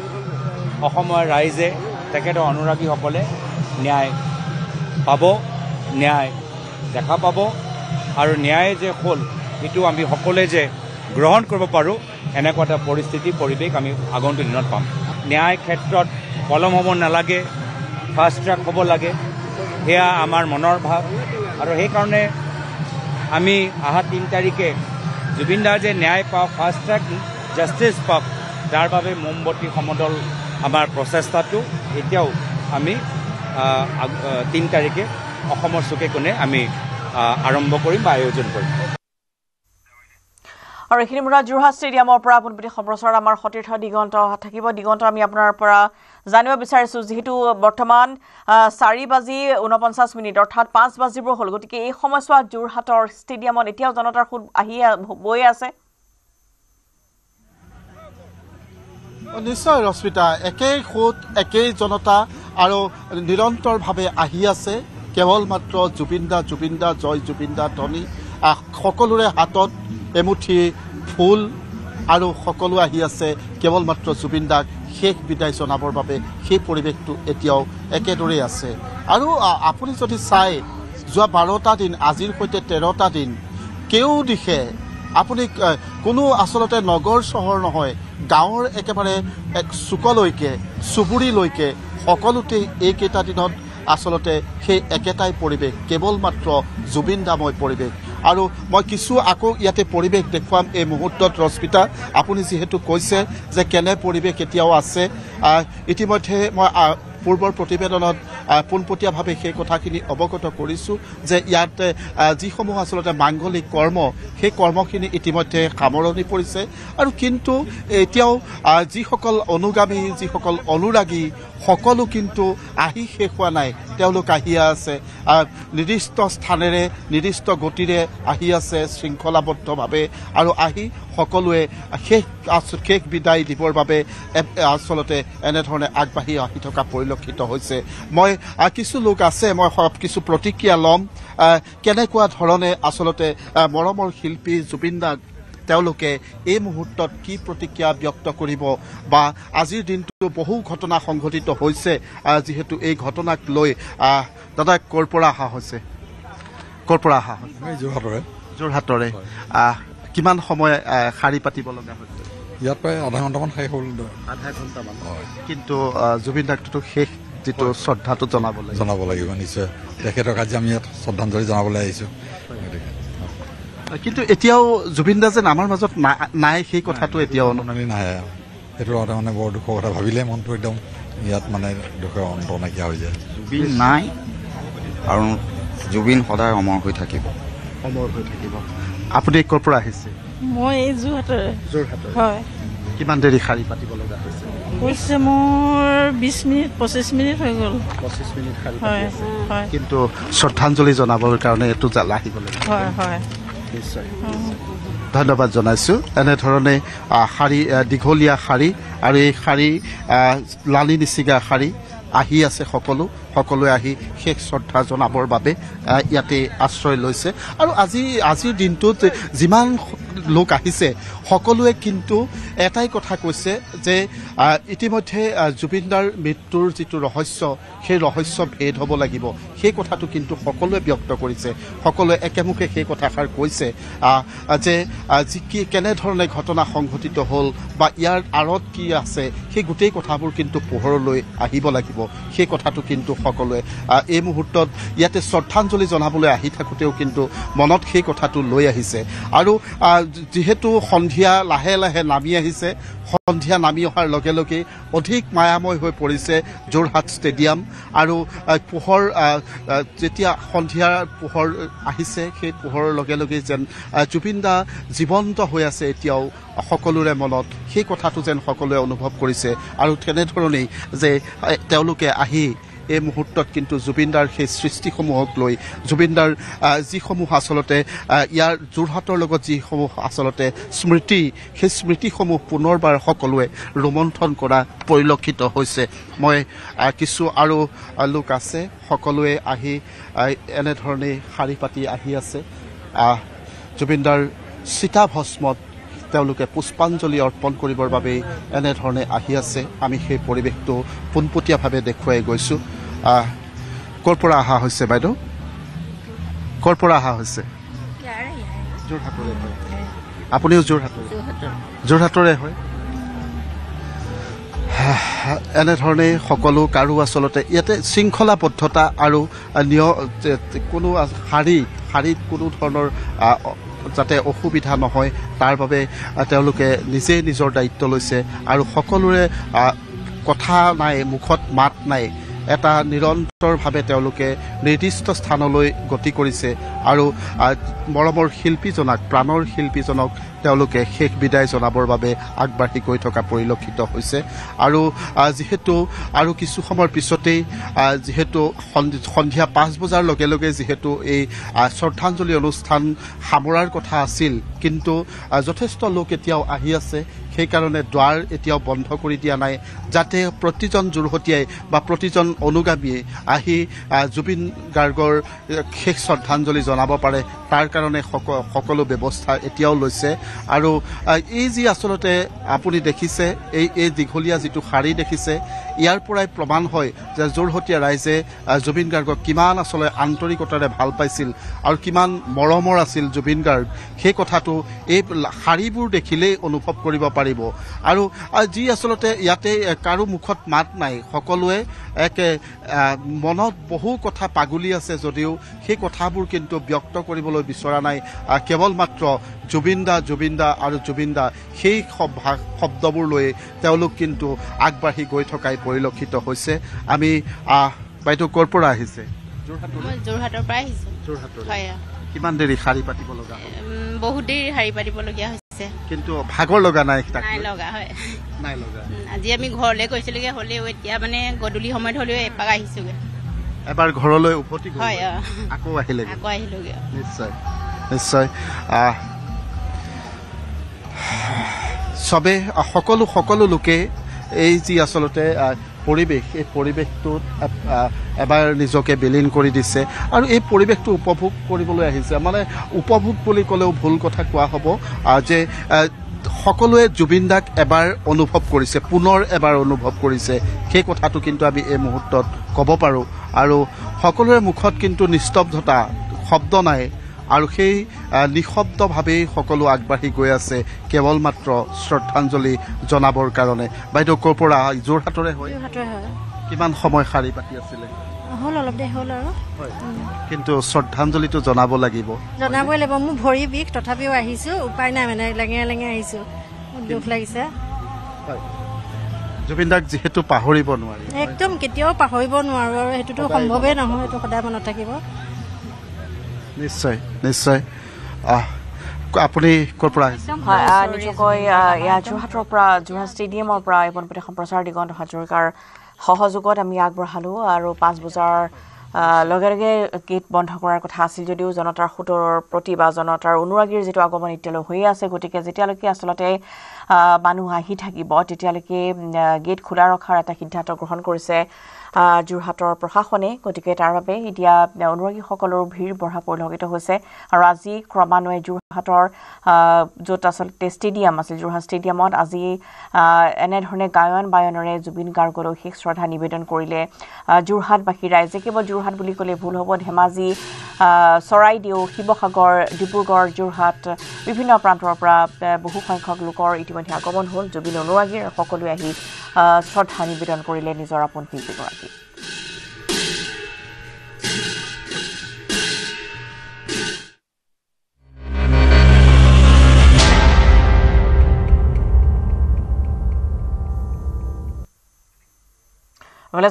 অসমৰ ৰাইজে তেখেতৰ অনুৰাগীসকলে ন্যায় পাব ন্যায় দেখা পাব আৰু ন্যায় যে হ'ল সেইটো আমি সকলোৱে যে গ্ৰহণ কৰিব পাৰোঁ এনেকুৱা এটা পৰিস্থিতি পৰিৱেশ আমি আগন্তুক দিনত পাম ন্যায় ক্ষেত্ৰত পলম হ'ব নালাগে ফাষ্ট ট্ৰেক হ'ব লাগে সেয়া আমাৰ মনৰ ভাৱ আৰু সেইকাৰণে আমি অহা 3 তাৰিখে জুবিন দাৰ যে ন্যায় পাওক ফাষ্ট ট্ৰেক জাষ্টিছ পাওক তাৰ বাবে মোমবতী সমদল আমাৰ প্ৰচেষ্টাটো এতিয়াও আমি 3 তাৰিখে অসমৰ চুকে কোণে আমি আৰম্ভ কৰিম বা আয়োজন কৰিম আৰু এইখিনি মোৰ যোৰহাট ষ্টেডিয়ামৰ পৰা পোনপটীয়া সম্প্ৰচাৰ আমাৰ সতীৰ্থ দিগন্ত থাকিব দিগন্ত আমি আপোনাৰ পৰা জানিব বিচাৰিছোঁ যেহেতু বৰ্তমান 4:49 অৰ্থাৎ 5 বাজিব হ'ল গতিকে এই সময়ছোৱাত যোৰহাটৰ ষ্টেডিয়ামত এতিয়াও জনতাৰ সুত আহি বৈ আছে নিশ্চয় ৰশ্মিতা একেই সুত একেই জনতা আৰু নিৰন্তৰভাৱে আহি আছে কেৱল মাত্ৰ জুবিন দা জয় জুবিন দা ধ্বনি সকলোৰে হাতত এমুঠি ফুল আৰু সকলো আহি আছে কেৱল মাত্ৰ জুবিন দাক শেষ বিদায় জনাবৰ বাবে সেই পৰিৱেশটো এতিয়াও একেদৰেই আছে আৰু আপুনি যদি চাই যোৱা 12টা দিন আজিৰ সৈতে 13টা দিন কেউ দিশে আপুনি কোনো আচলতে নগৰ চহৰ নহয় গাঁৱৰ একেবাৰে এক চুকলৈকে চুবুৰীলৈকে সকলোতে এইকেইটা দিনত আচলতে সেই একেটাই পৰিৱেশ কেৱল মাত্ৰ জুবিন দাময় পৰিৱেশ আৰু মই কিছু আকৌ ইয়াতে পৰিৱেশ দেখুৱাম এই মুহূৰ্তত ৰশ্মিতা আপুনি যিহেতু কৈছে যে কেনে পৰিৱেশ এতিয়াও আছে ইতিমধ্যে মই পূৰ্বৰ প্ৰতিবেদনত পোনপটীয়াভাৱে সেই কথাখিনি অৱগত কৰিছোঁ যে ইয়াত যিসমূহ আচলতে মাংগলিক কৰ্ম সেই কৰ্মখিনি ইতিমধ্যে সামৰণি পৰিছে আৰু কিন্তু এতিয়াও যিসকল অনুগামী যিসকল অনুৰাগী সকলো কিন্তু আহি শেষ হোৱা নাই তেওঁলোক আহি আছে নিৰ্দিষ্ট স্থানেৰে নিৰ্দিষ্ট গতিৰে আহি আছে শৃংখলাবদ্ধভাৱে আৰু আহি সকলোৱে শেষ বিদায় দিবৰ বাবে আচলতে এনেধৰণে আগবাঢ়ি আহি থকা পৰিলক্ষিত হৈছে মই কিছু লোক আছে মই কিছু প্ৰতিক্ৰিয়া ল'ম কেনেকুৱা ধৰণে আচলতে মৰমৰ শিল্পী জুবিন দাক তেওঁলোকে এই মুহূৰ্তত কি প্ৰতিক্ৰিয়া ব্যক্ত কৰিব বা আজিৰ দিনটো বহু ঘটনা সংঘটিত হৈছে যিহেতু এই ঘটনাক লৈ দাদা ক'ৰ পৰা অহা হৈছে যোৰহাটৰে কিমান সময় শাৰী পাতিব লগা হৈছে ইয়াত প্ৰায় আধা ঘণ্টামান শেষ হ'ল আধা ঘণ্টামান কিন্তু জুবিন দাকটো শেষ যিটো শ্ৰদ্ধাটো জনাব লাগিব নিশ্চয় তেখেতক আজি আমি ইয়াত শ্ৰদ্ধাঞ্জলি জনাবলৈ আহিছোঁ কিন্তু এতিয়াও জুবিন দা যেন আমাৰ মাজত নাই সেই কথাটো এতিয়াও নাহে সেইটো মানে বৰ দুখৰ কথা ভাবিলে মনটো একদম ইয়াত মানে দুখৰ অন্ত নাইকিয়া হৈ যায় জুবিন নাই আৰু জুবিন সদায় অমৰ হৈ থাকিব আপুনি ক'ৰ পৰা আহিছে মই এই যোৰহাটৰে হয় কিমান দেৰি শাৰী পাতিব লগা হৈছে মোৰ 20 মিনিট 25 মিনিট হৈ গ'ল 25 মিনিট শাৰী হয় কিন্তু শ্ৰদ্ধাঞ্জলি জনাবৰ কাৰণে এইটো আহিব লাগিব হয় নিশ্চয় ধন্যবাদ জনাইছোঁ এনেধৰণে শাৰী দীঘলীয়া শাৰী আৰু এই শাৰী লালি নিচিগা শাৰী আহি আছে সকলোৱে আহি শেষ শ্ৰদ্ধা জনাবৰ বাবে ইয়াতে আশ্ৰয় লৈছে আৰু আজিৰ দিনটোত যিমান লোক আহিছে সকলোৱে কিন্তু এটাই কথা কৈছে যে ইতিমধ্যে জুবিন দাৰ মৃত্যুৰ যিটো ৰহস্য সেই ৰহস্য ভেদ হ'ব লাগিব সেই কথাটো কিন্তু সকলোৱে ব্যক্ত কৰিছে সকলোৱে একেমুখে সেই কথাষাৰ কৈছে যে কেনেধৰণে ঘটনা সংঘটিত হ'ল বা ইয়াৰ আঁৰত কি আছে সেই গোটেই কথাবোৰ কিন্তু পোহৰলৈ আহিব লাগিব সেই কথাটো কিন্তু সকলোৱে এই মুহূৰ্তত ইয়াতে শ্ৰদ্ধাঞ্জলি জনাবলৈ আহি থাকোঁতেও কিন্তু মনত সেই কথাটো লৈ আহিছে আৰু যিহেতু সন্ধিয়া লাহে লাহে নামি আহিছে সন্ধিয়া নামি অহাৰ লগে লগে অধিক মায়াময় হৈ পৰিছে যোৰহাট ষ্টেডিয়াম আৰু পোহৰ যেতিয়া সন্ধিয়াৰ পোহৰ আহিছে সেই পোহৰৰ লগে লগে যেন জুবিন দা জীৱন্ত হৈ আছে এতিয়াও সকলোৰে মনত সেই কথাটো যেন সকলোৱে অনুভৱ কৰিছে আৰু তেনেধৰণেই যে তেওঁলোকে আহি এই মুহূৰ্তত কিন্তু জুবিনদাৰ সেই সৃষ্টিসমূহক লৈ জুবিনদাৰ যিসমূহ আচলতে ইয়াৰ যোৰহাটৰ লগত যিসমূহ আচলতে স্মৃতি সেই স্মৃতিসমূহ পুনৰবাৰ সকলোৱে ৰোমন্থন কৰা পৰিলক্ষিত হৈছে মই কিছু আৰু লোক আছে সকলোৱে আহি এনেধৰণে শাৰী পাতি আহি আছে জুবিনদাৰ চিতাভস্মত তেওঁলোকে পুষ্পাঞ্জলি অৰ্পণ কৰিবৰ বাবে এনেধৰণে আহি আছে আমি সেই পৰিৱেশটো পোনপটীয়াভাৱে দেখুৱাই গৈছোঁ ক'ৰ পৰা অহা হৈছে বাইদেউ ক'ৰ পৰা অহা হৈছে যোৰহাটৰে হয় আপুনিও যোৰহাটৰে হয় এনেধৰণে সকলো কাৰো আচলতে ইয়াতে শৃংখলাবদ্ধতা আৰু কোনো শাৰীত কোনো ধৰণৰ যাতে অসুবিধা নহয় তাৰ বাবে তেওঁলোকে নিজে নিজৰ দায়িত্ব লৈছে আৰু সকলোৰে কথা নাই মুখত মাত নাই এটা নিৰন্তৰভাৱে তেওঁলোকে নিৰ্দিষ্ট স্থানলৈ গতি কৰিছে আৰু মৰমৰ শিল্পীজনক প্ৰাণৰ শিল্পীজনক তেওঁলোকে শেষ বিদায় জনাবৰ বাবে আগবাঢ়ি গৈ থকা পৰিলক্ষিত হৈছে আৰু যিহেতু আৰু কিছু সময়ৰ পিছতেই যিহেতু সন্ধিয়া 5 বজাৰ লগে লগে যিহেতু এই শ্ৰদ্ধাঞ্জলি অনুষ্ঠান সামৰাৰ কথা আছিল কিন্তু যথেষ্ট লোক এতিয়াও আহি আছে সেইকাৰণে দুৱাৰ এতিয়াও বন্ধ কৰি দিয়া নাই যাতে প্ৰতিজন যোৰহতীয়াই বা প্ৰতিজন অনুগামীয়ে আহি জুবিন গাৰ্গৰ শেষ শ্ৰদ্ধাঞ্জলি জনাব পাৰে তাৰ কাৰণে সকলো ব্যৱস্থা এতিয়াও লৈছে আৰু এই যি আচলতে আপুনি দেখিছে এই দীঘলীয়া যিটো শাৰী দেখিছে ইয়াৰ পৰাই প্ৰমাণ হয় যে যোৰহতীয়া ৰাইজে জুবিন গাৰ্গক কিমান আচলতে আন্তৰিকতাৰে ভাল পাইছিল আৰু কিমান মৰমৰ আছিল জুবিন গাৰ্গ সেই কথাটো এই শাৰীবোৰ দেখিলেই অনুভৱ কৰিব পাৰিব আৰু যি আচলতে ইয়াতে কাৰো মুখত মাত নাই সকলোৱে মনত বহু কথা পাগলি আছে যদিও সেই কথাবোৰ কিন্তু ব্যক্ত কৰিবলৈ বিচৰা নাই কেৱল মাত্ৰ জুবিন দা আৰু জুবিন দা সেই শব্দবোৰ লৈ তেওঁলোক কিন্তু আগবাঢ়ি গৈ থকাই পৰিলক্ষিত হৈছে আমি বাইদেউ ক'ৰ পৰা আহিছে মই যোৰহাটৰ পৰা আহিছোঁ যোৰহাটৰ হয় কিমান দেৰি শাৰী পাতিব লগা বহুত দেৰি শাৰী পাতিবলগীয়া হৈছে কিন্তু ভাগৰ লগা নাই নাই লগা হয় নাই লগা আজি আমি ঘৰলৈ গৈছিলোগে হ'লেও এতিয়া মানে গধূলি সময়ত হ'লেও এপাক আহিছোগে এবাৰ ঘৰলৈ উভতি হয় আকৌ আহিলোগে নিশ্চয় নিশ্চয় চবে সকলো লোকে এই যি আচলতে পৰিৱেশ এই পৰিৱেশটোত এবাৰ নিজকে বিলীন কৰি দিছে আৰু এই পৰিৱেশটো উপভোগ কৰিবলৈ আহিছে মানে উপভোগ বুলি ক'লেও ভুল কথা কোৱা হ'ব যে সকলোৱে জুবিন দাক এবাৰ অনুভৱ কৰিছে পুনৰ এবাৰ অনুভৱ কৰিছে সেই কথাটো কিন্তু আমি এই মুহূৰ্তত ক'ব পাৰোঁ আৰু সকলোৰে মুখত কিন্তু নিস্তব্ধতা শব্দ নাই আৰু সেই নিশব্দভাৱেই সকলো আগবাঢ়ি গৈ আছে কেৱল মাত্ৰ শ্ৰদ্ধাঞ্জলি জনাবৰ কাৰণে বাইদেউ ক'ৰ পৰা যোৰহাটৰে হয় কিমান সময় শাৰী পাতি আছিলে হ'ল অলপ দেৰি হ'ল আৰু কিন্তু শ্ৰদ্ধাঞ্জলিটো জনাবই লাগিব মোৰ ভৰি বিষ তথাপিও আহিছোঁ উপায় নাই মানে লেঙেৰা আহিছোঁ দুখ লাগিছে জুবিন দাক যিহেতু পাহৰিব নোৱাৰি একদম কেতিয়াও পাহৰিব নোৱাৰোঁ আৰু সেইটোতো সম্ভৱেই নহয় সেইটো সদায় মনত থাকিব নিশ্চয় নিশ্চয় আপুনি ক'ৰ পৰা নিশ্চয়কৈ যোৰহাটৰ পৰা যোৰহাট ষ্টেডিয়ামৰ পৰা এই পোনপটীয়া সম্প্ৰচাৰ দিগন্ত হাজৰিকাৰ সহযোগত আমি আগবঢ়ালোঁ আৰু 5 বজাৰ লগে লগে গেট বন্ধ কৰাৰ কথা আছিল যদিও জনতাৰ সোঁতৰ প্ৰতি বা জনতাৰ অনুৰাগীৰ যিটো আগমন এতিয়ালৈ হৈয়ে আছে গতিকে যেতিয়ালৈকে আচলতে মানুহ আহি থাকিব তেতিয়ালৈকে গেট খোলা ৰখাৰ এটা সিদ্ধান্ত গ্ৰহণ কৰিছে যোৰহাটৰ প্ৰশাসনে গতিকে তাৰ বাবে এতিয়া অনুৰাগীসকলৰ ভিৰ বঢ়া পৰিলক্ষিত হৈছে আৰু আজি ক্ৰমান্বয়ে যোৰহাটৰ য'ত আচলতে ষ্টেডিয়াম আছিল যোৰহাট ষ্টেডিয়ামত আজি এনেধৰণে গায়ন বায়নেৰে জুবিন গাৰ্গলৈ শেষ শ্ৰদ্ধা নিবেদন কৰিলে যোৰহাটবাসী ৰাইজে কেৱল যোৰহাট বুলি ক'লে ভুল হ'ব ধেমাজি চৰাইদেউ শিৱসাগৰ ডিব্ৰুগড় যোৰহাট বিভিন্ন প্ৰান্তৰ পৰা বহু সংখ্যক লোকৰ ইতিমধ্যে আগমন হ'ল জুবিন অনুৰাগীৰ সকলোৱে আহি শ্ৰদ্ধা নিবেদন কৰিলে নিজৰ আপোন শিল্পীগৰাকী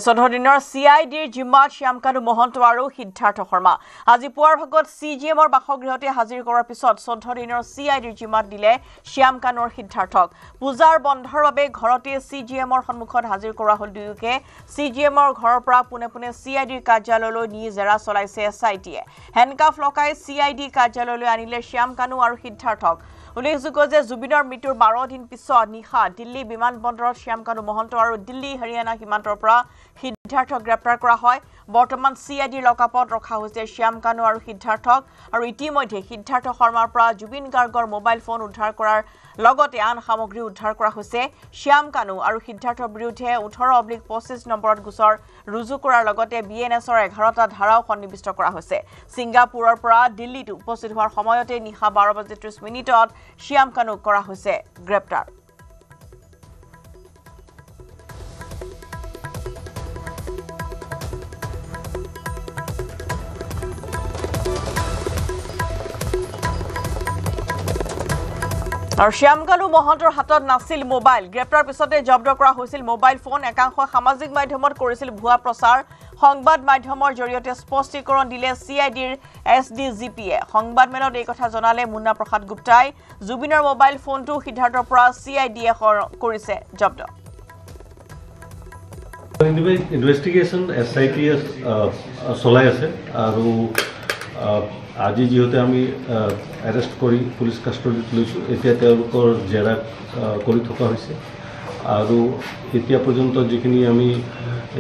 চৈধ্য দিনৰ CIDৰ জিম্মাত শ্যামকানু মহন্ত আৰু সিদ্ধাৰ্থ শৰ্মা আজি পুৱাৰ ভাগত CGMৰ বাসগৃহতে হাজিৰ কৰাৰ পিছত 14 দিনৰ CIDৰ জিম্মাত দিলে শ্যামকানুৰ সিদ্ধাৰ্থক পূজাৰ বন্ধৰ বাবে ঘৰতে CGMৰ সন্মুখত হাজিৰ কৰা হ'ল দুয়োকে CGMৰ ঘৰৰ পৰা পুনে পুনে CIDৰ কাৰ্যালয়লৈ নি জেৰা চলাইছে SITয়ে হেণ্ডকাফ লগাই CID কাৰ্যালয়লৈ আনিলে শ্যামকানু আৰু সিদ্ধাৰ্থক উল্লেখযোগ্য যে জুবিনৰ মৃত্যুৰ 12 দিন পিছত নিশা দিল্লী বিমানবন্দৰত শ্যামকানু মহন্ত আৰু দিল্লী হৰিয়ানা সীমান্তৰ পৰা সিদ্ধাৰ্থক গ্ৰেপ্তাৰ কৰা হয় বৰ্তমান CIDৰ লকআপত ৰখা হৈছে শ্যামকানু আৰু সিদ্ধাৰ্থক আৰু ইতিমধ্যে সিদ্ধাৰ্থ শৰ্মাৰ পৰা জুবিন গাৰ্গৰ মোবাইল ফোন উদ্ধাৰ কৰাৰ লগতে আন সামগ্ৰী উদ্ধাৰ কৰা হৈছে শ্যামকানু আৰু সিদ্ধাৰ্থৰ বিৰুদ্ধে 18/25 নম্বৰত গোচৰ ৰুজু কৰাৰ লগতে BNSৰ 11টা ধাৰাও সন্নিবিষ্ট কৰা হৈছে ছিংগাপুৰৰ পৰা দিল্লীত উপস্থিত হোৱাৰ সময়তে নিশা 12:30 মিনিটত শ্যামকানুক কৰা হৈছে গ্ৰেপ্তাৰ আৰু শ্যামকানু মহন্তৰ হাতত নাছিল মোবাইল গ্ৰেপ্তাৰ পিছতে জব্দ কৰা হৈছিল মোবাইল ফোন একাংশ সামাজিক মাধ্যমত কৰিছিল ভুৱা প্ৰচাৰ সংবাদ মাধ্যমৰ জৰিয়তে স্পষ্টীকৰণ দিলে CIDৰ SDGPয়ে সংবাদমেলত এই কথা জনালে মুন্না প্ৰসাদ গুপ্তাই জুবিনৰ মোবাইল ফোনটো সিদ্ধাৰ্থৰ পৰা CIDয়ে কৰিছে জব্দ ইনভেষ্টিগেশ্যন SITয়ে চলাই আছে আৰু আজি যিহেতু আমি এৰেষ্ট কৰি পুলিচ কাষ্টডিত লৈছোঁ এতিয়া তেওঁলোকৰ জেৰা কৰি থকা হৈছে আৰু এতিয়া পৰ্যন্ত যিখিনি আমি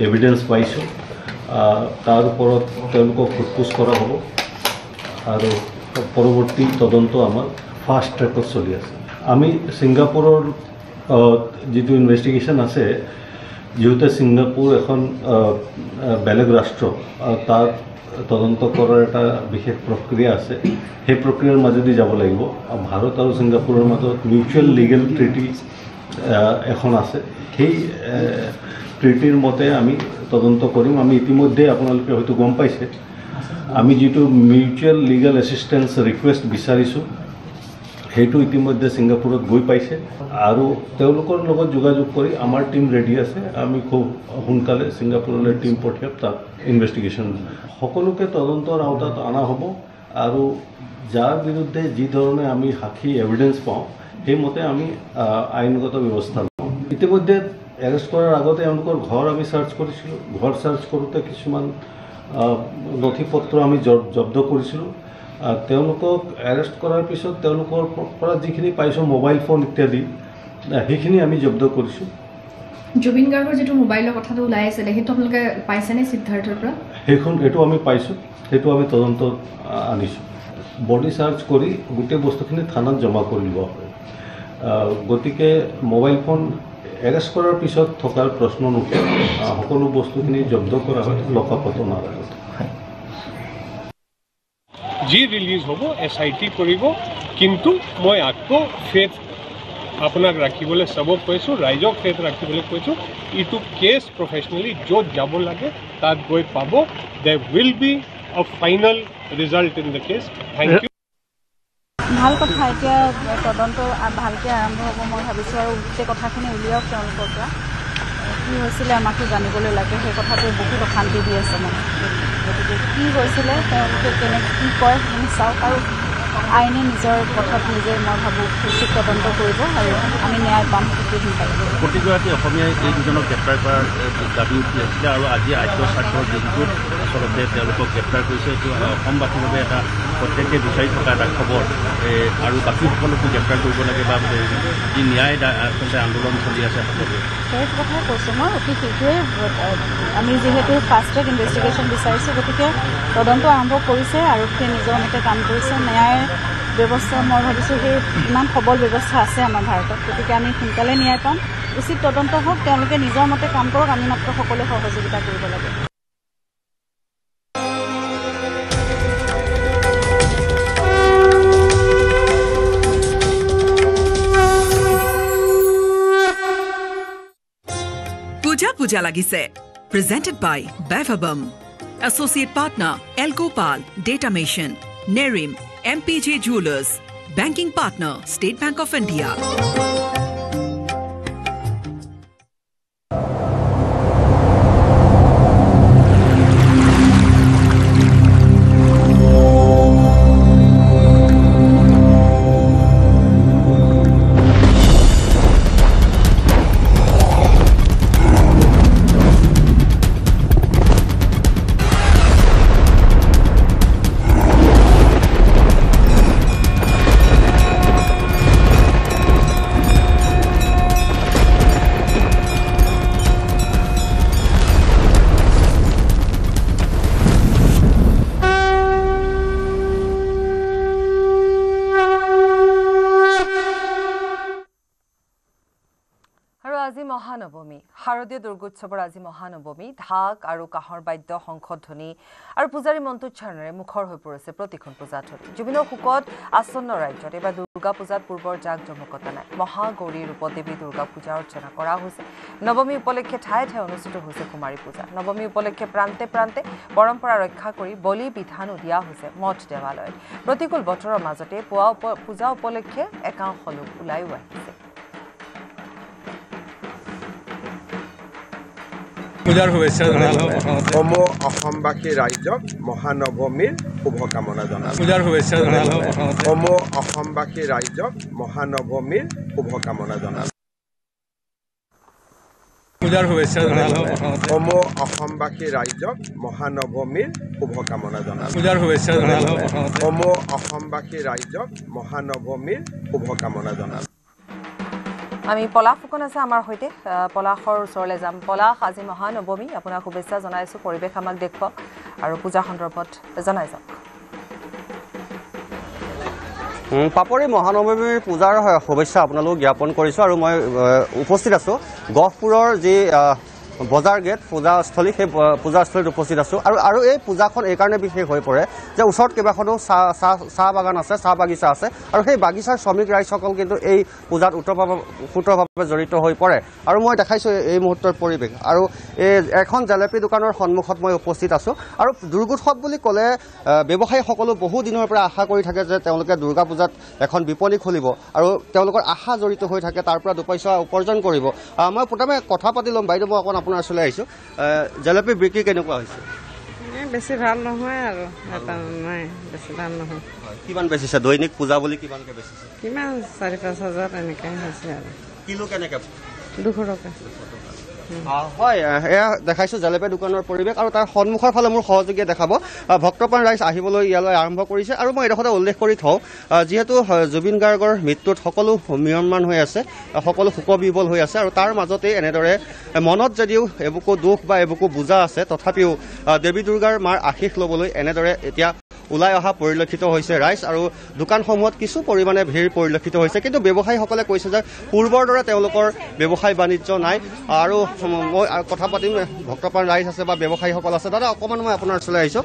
এভিডেন্স পাইছোঁ তাৰ ওপৰত তেওঁলোকক সোধপোছ কৰা হ'ব আৰু পৰৱৰ্তী তদন্ত আমাৰ ফাষ্ট ট্ৰেকত চলি আছে আমি ছিংগাপুৰৰ যিটো ইনভেষ্টিগেশ্যন আছে যিহেতু ছিংগাপুৰ এখন বেলেগ ৰাষ্ট্ৰ তাত তদন্ত কৰাৰ এটা বিশেষ প্ৰক্ৰিয়া আছে সেই প্ৰক্ৰিয়াৰ মাজেদি যাব লাগিব ভাৰত আৰু ছিংগাপুৰৰ মাজত মিউচুৱেল লিগেল ট্ৰিটি এখন আছে সেই ট্ৰিটিৰ মতে আমি তদন্ত কৰিম আমি ইতিমধ্যে আপোনালোকে হয়তো গম পাইছে আমি যিটো মিউচুৱেল লিগেল এছিষ্টেঞ্চ ৰিকুৱেষ্ট বিচাৰিছোঁ সেইটো ইতিমধ্যে ছিংগাপুৰত গৈ পাইছে আৰু তেওঁলোকৰ লগত যোগাযোগ কৰি আমাৰ টিম ৰেডি আছে আমি খুব সোনকালে ছিংগাপুৰলৈ টিম পঠিয়াম তাত ইনভেষ্টিগেশ্যন সকলোকে তদন্তৰ আওতাত অনা হ'ব আৰু যাৰ বিৰুদ্ধে যি ধৰণে আমি সাক্ষী এভিডেন্স পাওঁ সেইমতে আমি আইনগত ব্যৱস্থা লওঁ ইতিমধ্যে এৰেষ্ট কৰাৰ আগতে তেওঁলোকৰ ঘৰ আমি চাৰ্চ কৰিছিলোঁ ঘৰ চাৰ্চ কৰোঁতে কিছুমান নথি পত্ৰ আমি জব্দ কৰিছিলোঁ তেওঁলোকক এৰেষ্ট কৰাৰ পিছত তেওঁলোকৰ পৰা যিখিনি পাইছোঁ মোবাইল ফোন ইত্যাদি সেইখিনি আমি জব্দ কৰিছোঁ জুবিন গাৰ্গৰ যেটো মোবাইলৰ কথাটো ওলাই আছে সেইটো আপোনালোকে পাইছেনে সিদ্ধাৰ্থৰ পৰা এইটো আমি পাইছোঁ সেইটো আমি তদন্ত আনিছোঁ বডি চাৰ্চ কৰি গোটেই বস্তুখিনি থানাত জমা কৰি লোৱা হয় গতিকে মোবাইল ফোন এৰেষ্ট কৰাৰ পিছত থকাৰ প্ৰশ্ন নুঠে সকলো বস্তুখিনি জব্দ কৰা হয় লকআপত নাৰাখে যি ৰিলিজ হ'ব SIT কৰিব কিন্তু মই আকৌ ফেথ আপোনাক ৰাখিবলৈ সবক কৈছোঁ ৰাইজক ফেথ ৰাখিবলৈ কৈছোঁ ইটো কেছ প্ৰফেচনেলি য'ত যাব লাগে তাত গৈ পাব they will be a final result in the case thank you ভাল কথা এতিয়া তদন্ত ভালকৈ আৰম্ভ হ'ব মই ভাবিছোঁ আৰু গোটেই কথাখিনি উলিয়াওক তেওঁলোকৰ পৰা কি হৈছিলে আমাকো জানিবলৈ লাগে সেই কথাটোৱে বহুত অশান্তি দি আছে মানে গতিকে কি হৈছিলে তেওঁলোকে কেনেকৈ কি কয় আমি চাওক আৰু আইনে নিজৰ পথত নিজে মই ভাবোঁ উচিত তদন্ত কৰিব আৰু আমি ন্যায় পাম সেইটো সোনকালে প্ৰতিগৰাকী অসমীয়াই এই দুজনক গ্ৰেপ্তাৰ কৰাৰ দাবী উঠি আছিলে আৰু আজি আদ্য স্বাৰ্থৰ দিনটোত আচলতে তেওঁলোকক গ্ৰেপ্তাৰ কৰিছে এইটো অসমবাসীৰ বাবে এটা প্ৰত্যেকে বিচাৰি থকা এটা খবৰ আৰু বাকীসকলকো গ্ৰেপ্তাৰ কৰিব লাগে বা যি ন্যায় আচলতে আন্দোলন চলি আছে সকলোৱে সেই কথাই কৈছোঁ মই অতি শীঘ্ৰেই আমি যিহেতু ফাষ্ট ট্ৰেক ইনভেষ্টিগেশ্যন বিচাৰিছোঁ গতিকে তদন্ত আৰম্ভ কৰিছে আৰক্ষীয়ে নিজৰ মতে কাম কৰিছে ন্যায় ব্যৱস্থা মই ভাবিছোঁ সেই ইমান সবল ব্যৱস্থা আছে আমাৰ ভাৰতত গতিকে আমি সোনকালে ন্যায় পাম উচিত তদন্ত হওক তেওঁলোকে নিজৰ মতে কাম কৰক আমি মাত্ৰ সকলোৱে সহযোগিতা কৰিব লাগে পূজা লাগিছে presented by Bevabum associate partner Elgopal Datamation Nerim MPJ Jewelers banking partner State Bank of India মহানৱমী শাৰদীয় দুৰ্গোৎসৱৰ আজি মহানৱমী ঢাক আৰু কাহৰ বাদ্য শংখধ্বনি আৰু পূজাৰী মন্ত্ৰোচ্চাৰণেৰে মুখৰ হৈ পৰিছে প্ৰতিখন পূজাথলী জুবিনৰ শোকত আসন্ন ৰাজ্যত এবাৰ দুৰ্গা পূজাত পূৰ্বৰ জাক জমকতা নাই মহাগৌৰী ৰূপত দেৱী দুৰ্গা পূজা অৰ্চনা কৰা হৈছে নৱমী উপলক্ষে ঠায়ে ঠায়ে অনুষ্ঠিত হৈছে কুমাৰী পূজা নৱমী উপলক্ষে প্ৰান্তে প্ৰান্তে পৰম্পৰা ৰক্ষা কৰি বলি বিধানো দিয়া হৈছে মঠ দেৱালয়ত প্ৰতিকূল বতৰৰ মাজতে পূজা উপলক্ষে একাংশ লোক ওলাইও আহিছে পূজাৰ শুভেচ্ছা জনালোঁ সমূহ অসমবাসী ৰাইজক মহানৱমীৰ শুভকামনা জনালোঁ পূজাৰ শুভেচ্ছা জনালোঁ সমূহ অসমবাসী ৰাইজক মহানৱমীৰ শুভকামনা জনালোঁ পূজাৰ শুভেচ্ছা জনালোঁ সমূহ অসমবাসী ৰাইজক মহানৱমীৰ শুভকামনা জনালোঁ পূজাৰ শুভেচ্ছা জনালোঁ সমূহ অসমবাসী ৰাইজক মহানৱমীৰ শুভকামনা জনালোঁ আমি পলাশ ফুকন আছে আমাৰ সৈতে পলাশৰ ওচৰলৈ যাম পলাশ আজি মহানৱমী আপোনাক শুভেচ্ছা জনাইছোঁ পৰিৱেশ আমাক দেখুৱাওক আৰু পূজা সন্দৰ্ভত জনাই যাওক পাপৰি মহানৱমীৰ পূজাৰ শুভেচ্ছা আপোনালোক জ্ঞাপন কৰিছোঁ আৰু মই উপস্থিত আছোঁ গহপুৰৰ যি বজাৰ গেট পূজাস্থলী সেই পূজাস্থলীত উপস্থিত আছোঁ আৰু এই পূজাখন এইকাৰণে বিশেষ হৈ পৰে যে ওচৰত কেইবাখনো চাহ বাগান আছে চাহ বাগিচা আছে আৰু সেই বাগিচাৰ শ্ৰমিক ৰাইজসকল কিন্তু এই পূজাত ওতঃপ্ৰোতভাৱে জড়িত হৈ পৰে আৰু মই দেখাইছোঁ এই মুহূৰ্তৰ পৰিৱেশ আৰু এই এখন জেলেপি দোকানৰ সন্মুখত মই উপস্থিত আছোঁ আৰু দুৰ্গোৎসৱ বুলি ক'লে ব্যৱসায়ীসকলো বহু দিনৰ পৰা আশা কৰি থাকে যে তেওঁলোকে দুৰ্গা পূজাত এখন বিপণী খুলিব আৰু তেওঁলোকৰ আশা জড়িত হৈ থাকে তাৰ পৰা দুপইচা উপাৰ্জন কৰিব মই প্ৰথমে কথা পাতি ল'ম বাইদেউ মই অকণ আপোনাৰ ওচৰলৈ আহিছোঁ জেলেপি বিক্ৰী কেনেকুৱা হৈছে বেছি ভাল নহয় আৰু নাই বেছি ভাল নহয় কিমান বেচিছে দৈনিক পূজা বুলি কিমানকৈ বেচিছে কিমান 4-5 হাজাৰ এনেকৈ হৈছে আৰু কিলো কেনেকৈ 200 টকা হয় এয়া দেখাইছোঁ জেলেপি দোকানৰ পৰিৱেশ আৰু তাৰ সন্মুখৰ ফালে মোৰ সহযোগীয়ে দেখাব ভক্তপ্ৰাণ ৰাইজ আহিবলৈ ইয়ালৈ আৰম্ভ কৰিছে আৰু মই এইডোখৰতে উল্লেখ কৰি থওঁ যিহেতু জুবিন গাৰ্গৰ মৃত্যুত সকলো ম্ৰিয়মান হৈ আছে সকলো শোকবিহ্বল হৈ আছে আৰু তাৰ মাজতেই এনেদৰে মনত যদিও এবুকু দুখ বা এবুকু বোজা আছে তথাপিও দেৱী দুৰ্গাৰ মাৰ আশীষ ল'বলৈ এনেদৰে এতিয়া ওলাই অহা পৰিলক্ষিত হৈছে ৰাইজ আৰু দোকানসমূহত কিছু পৰিমাণে ভিৰ পৰিলক্ষিত হৈছে কিন্তু ব্যৱসায়ীসকলে কৈছে যে পূৰ্বৰ দৰে তেওঁলোকৰ ব্যৱসায় বাণিজ্য নাই আৰু মই কথা পাতিম ভক্তপ্ৰাণ ৰাইজ আছে বা ব্যৱসায়ীসকল আছে দাদা অকণমান মই আপোনাৰ ওচৰলৈ আহিছোঁ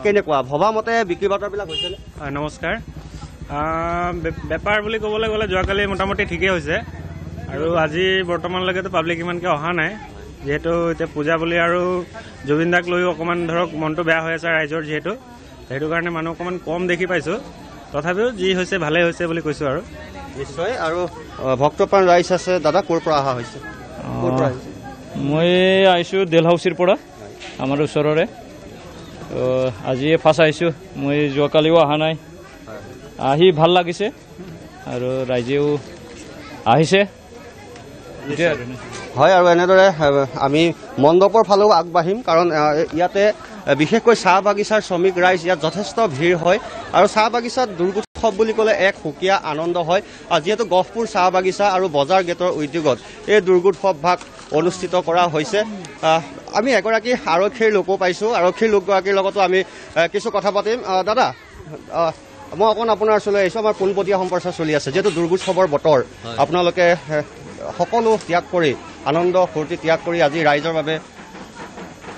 কেনেকুৱা ভবামতে বিক্ৰী বাৰ্তাবিলাক হৈছেনে নমস্কাৰ বেপাৰ বুলি ক'বলৈ গ'লে যোৱাকালি মোটামুটি ঠিকেই হৈছে আৰু আজি বৰ্তমানলৈকেতো পাব্লিক ইমানকৈ অহা নাই যিহেতু এতিয়া পূজা বুলি আৰু জুবিন দাক লৈও অকণমান ধৰক মনটো বেয়া হৈ আছে ৰাইজৰ যিহেতু সেইটো কাৰণে মানুহ অকণমান কম দেখি পাইছোঁ তথাপিও যি হৈছে ভালেই হৈছে বুলি কৈছোঁ আৰু নিশ্চয় আৰু ভক্তপ্ৰাণ ৰাইজ আছে দাদা ক'ৰ পৰা অহা হৈছে মই আহিছোঁ ডেলহাউচিৰ পৰা আমাৰ ওচৰৰে আজি ফাৰ্ষ্ট আহিছোঁ মই যোৱাকালিও অহা নাই আহি ভাল লাগিছে আৰু ৰাইজেও আহিছে হয় আৰু এনেদৰে আমি মণ্ডপৰ ফালেও আগবাঢ়িম কাৰণ ইয়াতে বিশেষকৈ চাহ বাগিচাৰ শ্ৰমিক ৰাইজ ইয়াত যথেষ্ট ভিৰ হয় আৰু চাহ বাগিচাত দুৰ্গোৎসৱ বুলি ক'লে এক সুকীয়া আনন্দ হয় আৰু যিহেতু গহপুৰ চাহ বাগিচা আৰু বজাৰ গেটৰ উদ্যোগত এই দুৰ্গোৎসৱ ভাগ অনুষ্ঠিত কৰা হৈছে আমি এগৰাকী আৰক্ষীৰ লোকো পাইছোঁ আৰক্ষীৰ লোকগৰাকীৰ লগতো আমি কিছু কথা পাতিম দাদা মই অকণ আপোনাৰ ওচৰলৈ আহিছোঁ আমাৰ পোনপটীয়া সম্প্ৰচাৰ চলি আছে যিহেতু দুৰ্গোৎসৱৰ বতৰ আপোনালোকে সকলো ত্যাগ কৰি আনন্দ ফূৰ্তি ত্যাগ কৰি আজি ৰাইজৰ বাবে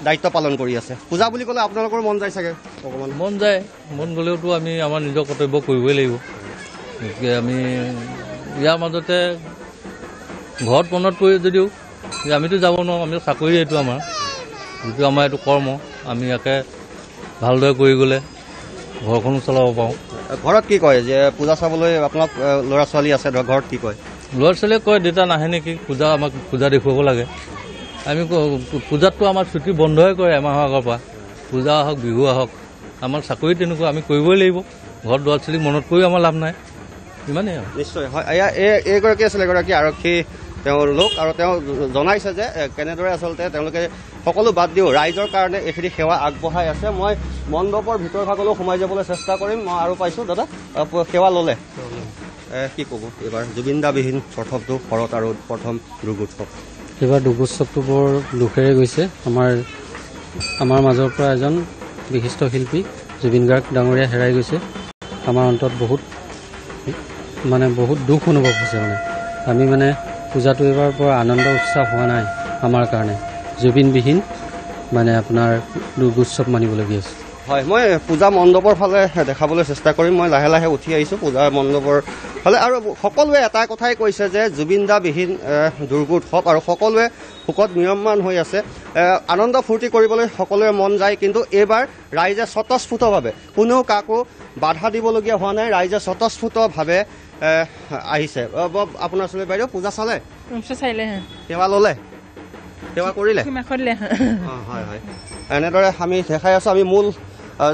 দায়িত্ব পালন কৰি আছে পূজা বুলি ক'লে আপোনালোকৰ মন যায় চাগে অকণমান মন যায় মন গ'লেওতো আমি আমাৰ নিজৰ কৰ্তব্য কৰিবই লাগিব গতিকে আমি ইয়াৰ মাজতে ঘৰত মনত পৰি যদিও আমিতো যাব নোৱাৰোঁ আমি চাকৰি এইটো আমাৰ যিটো আমাৰ এইটো কৰ্ম আমি ইয়াকে ভালদৰে কৰি গ'লে ঘৰখনো চলাব পাৰোঁ ঘৰত কি কয় যে পূজা চাবলৈ আপোনাক ল'ৰা ছোৱালী আছে ঘৰত কি কয় ল'ৰা ছোৱালীয়ে কয় দেউতা নাহে নেকি পূজা আমাক পূজা দেখুৱাব লাগে আমি পূজাততো আমাৰ ছুটি বন্ধই কৰে এমাহৰ আগৰ পৰা পূজা আহক বিহু আহক আমাৰ চাকৰি তেনেকুৱা আমি কৰিবই লাগিব ঘৰত ল'ৰা ছোৱালীক মনত কৰিও আমাৰ লাভ নাই ইমানেই আৰু নিশ্চয় হয় এইগৰাকী আছিলে এগৰাকী আৰক্ষী তেওঁৰ লোক আৰু তেওঁ জনাইছে যে কেনেদৰে আচলতে তেওঁলোকে সকলো বাদ দিও ৰাইজৰ কাৰণে এইখিনি সেৱা আগবঢ়াই আছে মই মণ্ডপৰ ভিতৰ ভাগলৈও সোমাই যাবলৈ চেষ্টা কৰিম মই আৰু পাইছোঁ দাদা সেৱা ল'লে কি ক'ব এইবাৰ জুবিন দাবিহীন প্ৰথমটো শৰৎ আৰু প্ৰথম দুৰ্গোৎসৱ এইবাৰ দুৰ্গোৎসৱটো বৰ দুখেৰে গৈছে আমাৰ মাজৰ পৰা এজন বিশিষ্ট শিল্পী জুবিন গাৰ্গ ডাঙৰীয়া হেৰাই গৈছে আমাৰ অন্তত বহুত দুখ অনুভৱ হৈছে আমি পূজাটো এইবাৰ বৰ আনন্দ উৎসৱ হোৱা নাই আমাৰ কাৰণে জুবিনবিহীন আপোনাৰ দুৰ্গোৎসৱ মানিবলগীয়া আছে হয় মই পূজা মণ্ডপৰ ফালে দেখাবলৈ চেষ্টা কৰিম মই লাহে লাহে উঠি আহিছোঁ পূজা মণ্ডপৰ ফালে আৰু সকলোৱে এটা কথাই কৈছে যে জুবিন দাবিহীন দুৰ্গোৎসৱ আৰু সকলোৱে শোকত ম্ৰিয়মান হৈ আছে আনন্দ ফূৰ্তি কৰিবলৈ সকলোৰে মন যায় কিন্তু এইবাৰ ৰাইজে স্বতঃস্ফূৰ্তভাৱে কোনেও কাকো বাধা দিবলগীয়া হোৱা নাই ৰাইজে স্বতঃস্ফূৰ্তভাৱে আহিছে আপোনাৰ ওচৰলৈ বাইদেউ পূজা চালে সেৱা ল'লে সেৱা কৰিলে হয় হয় এনেদৰে আমি দেখাই আছোঁ আমি মূল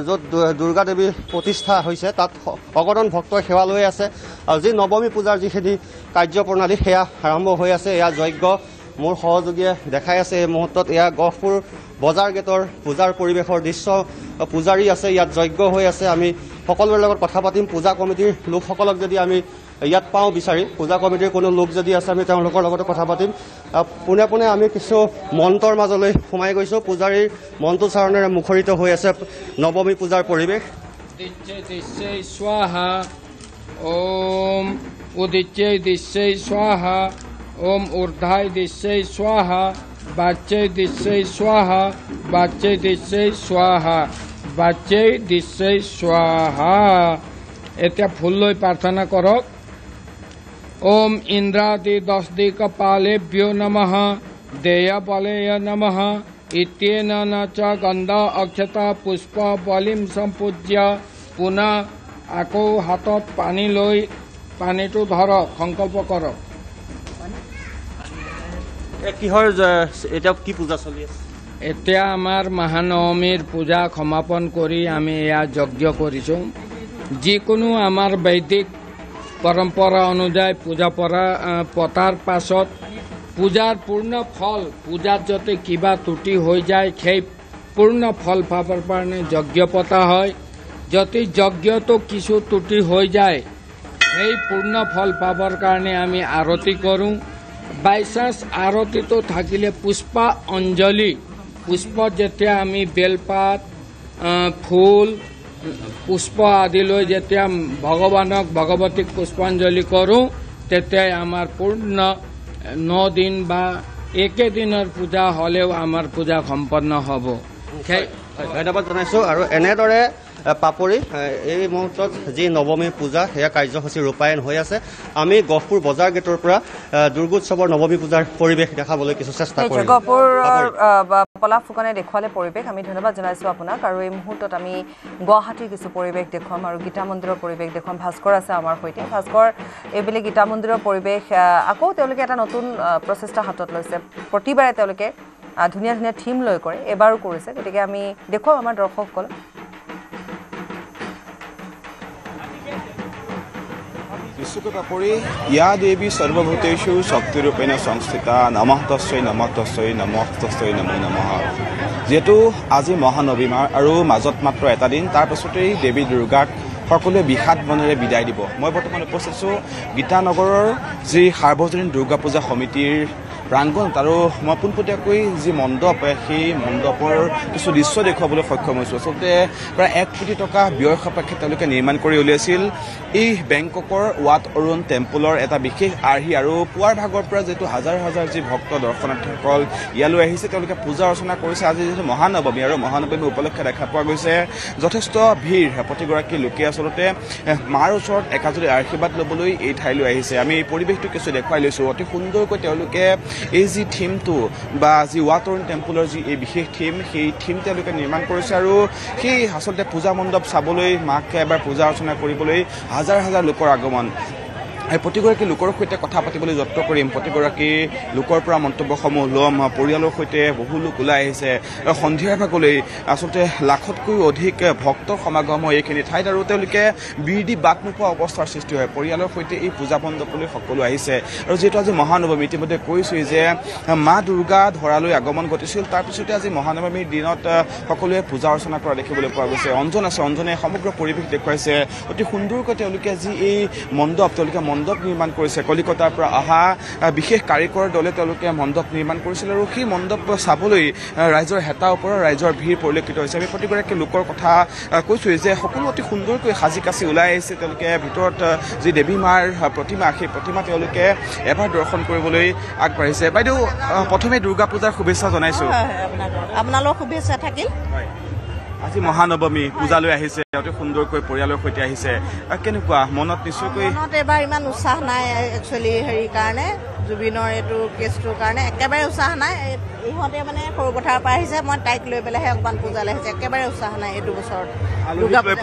য'ত দুৰ্গা দেৱীৰ প্ৰতিষ্ঠা হৈছে তাত অগণন ভক্তই সেৱা লৈ আছে আৰু যি নৱমী পূজাৰ যিখিনি কাৰ্যপ্ৰণালী সেয়া আৰম্ভ হৈ আছে এয়া যজ্ঞ মোৰ সহযোগীয়ে দেখাই আছে এই মুহূৰ্তত এয়া গহপুৰ বজাৰ গেটৰ পূজাৰ পৰিৱেশৰ দৃশ্য পূজাৰী আছে ইয়াত যজ্ঞ হৈ আছে আমি সকলোৰে লগত কথা পাতিম পূজা কমিটিৰ লোকসকলক যদি আমি ইয়াত পাওঁ বিচাৰি পূজা কমিটিৰ কোনো লোক যদি আছে আমি তেওঁলোকৰ লগতে কথা পাতিম পোনে পোনে আমি কিছু মন্ত্ৰৰ মাজলৈ সোমাই গৈছোঁ পূজাৰীৰ মন্ত্ৰোচ্চাৰণেৰে মুখৰিত হৈ আছে নৱমী পূজাৰ পৰিৱেশ স্বাহা ওম উদিচ্যৈ দিশ্যৈ স্বাহা ওম ঊৰ্ধ্বাই দিশ্যৈ স্বাহা বাচ্চৈ দিশ্যৈ স্বাহা বাচ্চৈ দিশ্যৈ স্বাহা বাচ্চৈ দিশ্যৈ স্বাহা এতিয়া ফুল লৈ প্ৰাৰ্থনা কৰক ওম ইন্দ্ৰাদি দশদি কপালেভ্যো নমঃ দেয়া বলেয় নমঃ ইত্যেন চ গন্ধ অক্ষতা পুষ্প বলিম সম্পূজ্য পুনঃ আকৌ হাতত পানী লৈ পানীটো ধৰক সংকল্প কৰক কিহৰ এটা কি পূজা চলি আছে এতিয়া আমাৰ মহানৱমীৰ পূজা সমাপন কৰি আমি এয়া যজ্ঞ কৰিছোঁ যিকোনো আমাৰ বৈদিক পৰম্পৰা অনুযায়ী পূজা পতাৰ পাছত পূজাৰ পূৰ্ণ ফল পূজাত যাতে কিবা ত্ৰুটি হৈ যায় সেই পূৰ্ণ ফল পাবৰ কাৰণে যজ্ঞ পতা হয় যদি যজ্ঞটো কিছু ত্ৰুটি হৈ যায় সেই পূৰ্ণ ফল পাবৰ কাৰণে আমি আৰতি কৰোঁ বাই চান্স আৰতিটো থাকিলে পুষ্পা অঞ্জলি পুষ্পত যেতিয়া আমি বেলপাত ফুল পুষ্প আদি লৈ যেতিয়া ভগৱানক ভগৱতীক পুষ্পাঞ্জলি কৰোঁ তেতিয়াই আমাৰ পূৰ্ণ 9 দিন বা একেদিনৰ পূজা হ'লেও আমাৰ পূজা সম্পন্ন হ'ব ধন্যবাদ জনাইছোঁ আৰু এনেদৰে পাপৰি এই মুহূৰ্তত যি নৱমী পূজা সেয়া কাৰ্যসূচী ৰূপায়ণ হৈ আছে আমি গহপুৰ বজাৰ গেটৰ পৰা দুৰ্গোৎসৱৰ নৱমী পূজাৰ পৰিৱেশ দেখাবলৈ কিছু চেষ্টা কৰিম গহপুৰৰ পলাশ ফুকনে দেখুৱালে পৰিৱেশ আমি ধন্যবাদ জনাইছোঁ আপোনাক আৰু এই মুহূৰ্তত আমি গুৱাহাটীৰ কিছু পৰিৱেশ দেখুৱাম আৰু গীতা মন্দিৰৰ পৰিৱেশ দেখুৱাম ভাস্কৰ আছে আমাৰ সৈতে ভাস্কৰ এইবেলি গীতা মন্দিৰৰ পৰিৱেশ আকৌ তেওঁলোকে এটা নতুন প্ৰচেষ্টা হাতত লৈছে প্ৰতিবাৰে তেওঁলোকে ধুনীয়া ধুনীয়া থিম লৈ কৰে এবাৰো কৰিছে গতিকে আমি দেখুৱাম আমাৰ দৰ্শকসকলক বিশ্বকপাপৰি ইয়া দেৱী সৰ্বভূতেষু শক্তিৰূপেণ সংস্থিতা নমঃ তস্मै নমঃ তস্मै নমঃ তস্मै নমো নমঃ যেহেতু আজি মহানৱমী আৰু মাজত মাত্ৰ এটা দিন তাৰ পাছতেই দেৱী দুৰ্গাক সকলোৱে বিষাদ মনেৰে বিদায় দিব মই বৰ্তমান উপস্থিত আছোঁ গীতানগৰৰ যি সাৰ্বজনীন দুৰ্গা পূজা সমিতিৰ প্ৰাংগণত আৰু মই পোনপটীয়াকৈ যি মণ্ডপ সেই মণ্ডপৰ কিছু দৃশ্য দেখুৱাবলৈ সক্ষম হৈছোঁ আচলতে প্ৰায় 1 কোটি টকা ব্যয় সাপেক্ষে তেওঁলোকে নিৰ্মাণ কৰি উলিয়াইছিল এই বেংককৰ ৱাট অৰুণ টেম্পলৰ এটা বিশেষ আৰ্হি আৰু পুৱাৰ ভাগৰ পৰা যিহেতু হাজাৰ হাজাৰ যি ভক্ত দৰ্শনাৰ্থীসকল ইয়ালৈ আহিছে তেওঁলোকে পূজা অৰ্চনা কৰিছে আজি যিহেতু মহানৱমী আৰু মহানৱমী উপলক্ষে দেখা পোৱা গৈছে যথেষ্ট ভিৰ প্ৰতিগৰাকী লোকে আচলতে মাৰ ওচৰত একাজৰি আশীৰ্বাদ ল'বলৈ এই ঠাইলৈ আহিছে আমি এই পৰিৱেশটো কিছু দেখুৱাই লৈছোঁ অতি সুন্দৰকৈ তেওঁলোকে এই যি থিমটো বা যি ৱাট অৰুণ টেম্পলৰ যি এই বিশেষ থিম সেই থিম তেওঁলোকে নিৰ্মাণ কৰিছে আৰু সেই আচলতে পূজা মণ্ডপ চাবলৈ মাক এবাৰ পূজা অৰ্চনা কৰিবলৈ হাজাৰ হাজাৰ লোকৰ আগমন প্ৰতিগৰাকী লোকৰ সৈতে কথা পাতিবলৈ যত্ন কৰিম প্ৰতিগৰাকী লোকৰ পৰা মন্তব্যসমূহ ল'ম পৰিয়ালৰ সৈতে বহু লোক ওলাই আহিছে সন্ধিয়াৰ ভাগলৈ আচলতে লাখতকৈও অধিক ভক্তৰ সমাগম হয় এইখিনি ঠাইত আৰু তেওঁলোকে বিৰদি বাট নোপোৱা অৱস্থাৰ সৃষ্টি হয় পৰিয়ালৰ সৈতে এই পূজা মণ্ডপলৈ সকলো আহিছে আৰু যিহেতু আজি মহানৱমী ইতিমধ্যে কৈছোঁৱেই যে মা দুৰ্গা ধৰালৈ আগমন ঘটিছিল তাৰপিছতে আজি মহানৱমীৰ দিনত সকলোৱে পূজা অৰ্চনা কৰা দেখিবলৈ পোৱা গৈছে অঞ্জন আছে অঞ্জনে সমগ্ৰ পৰিৱেশ দেখুৱাইছে অতি সুন্দৰকৈ তেওঁলোকে আজি এই মণ্ডপ তেওঁলোকে মণ্ডপ নিৰ্মাণ কৰিছে কলিকতাৰ পৰা অহা বিশেষ কাৰিকৰৰ দলে তেওঁলোকে মণ্ডপ নিৰ্মাণ কৰিছিল আৰু সেই মণ্ডপ চাবলৈ ৰাইজৰ হেতা ওপৰত ৰাইজৰ ভিৰ পৰিলক্ষিত হৈছে আমি প্ৰতিগৰাকী লোকৰ কথা কৈছোঁ যে সকলো অতি সুন্দৰকৈ সাজি কাচি ওলাই আহিছে তেওঁলোকে ভিতৰত যি দেৱী মাৰ প্ৰতিমা সেই প্ৰতিমা তেওঁলোকে এবাৰ দৰ্শন কৰিবলৈ আগবাঢ়িছে বাইদেউ প্ৰথমে দুৰ্গা পূজাৰ শুভেচ্ছা জনাইছোঁ আপোনালোক শুভেচ্ছা থাকিল আজি মহানৱমী পূজালৈ আহিছে অতি সুন্দৰকৈ পৰিয়ালৰ সৈতে আহিছে কেনেকুৱা মনত নিশ্চয়কৈ এবাৰ ইমান উৎসাহ নাই একচুৱেলি হেৰি কাৰণে জুবিনৰ এইটো কেছটোৰ কাৰণে একেবাৰে উৎসাহ নাই ইহঁতে মানে সৰু পথাৰৰ পৰা আহিছে মই তাইক লৈ পেলাইহে অকণমান পূজালৈ আহিছে একেবাৰে উৎসাহ নাই এইটো বছৰত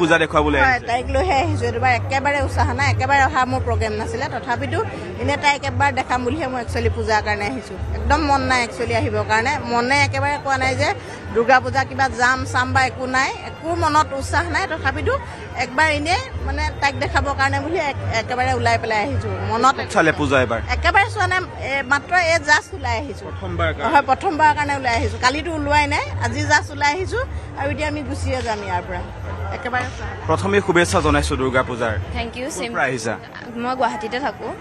পূজা দেখুৱাবলৈ তাইক লৈহে আহিছোঁ এইবাৰ একেবাৰে উৎসাহ নাই একেবাৰে অহা মোৰ প্ৰগ্ৰেম নাছিলে তথাপিতো এনেই তাইক এবাৰ দেখাম বুলিহে মই একচুৱেলি পূজাৰ কাৰণে আহিছোঁ একদম মন নাই একচুৱেলি আহিবৰ কাৰণে মনে একেবাৰে কোৱা নাই যে দুৰ্গা পূজা কিবা যাম চাম বা একো নাই একো মনত উৎসাহ নাই তথাপিতো একবাৰ এনেই মানে তাইক দেখাবৰ কাৰণে বুলি একেবাৰে ওলাই পেলাই আহিছোঁ মনত চালে পূজা এবাৰ একেবাৰে চোৱা নাই মাত্ৰ এই জাষ্ট ওলাই আহিছোঁ হয় প্ৰথমবাৰৰ কাৰণে ওলাই আহিছোঁ কালিতো ওলোৱাই নাই আজি জাষ্ট ওলাই আহিছোঁ আৰু এতিয়া আমি গুচিয়ে যাম ইয়াৰ পৰা একেবাৰে প্ৰথমে শুভেচ্ছা জনাইছোঁ দুৰ্গা পূজাৰ থেংক ইউ আহিছা মই গুৱাহাটীতে থাকোঁ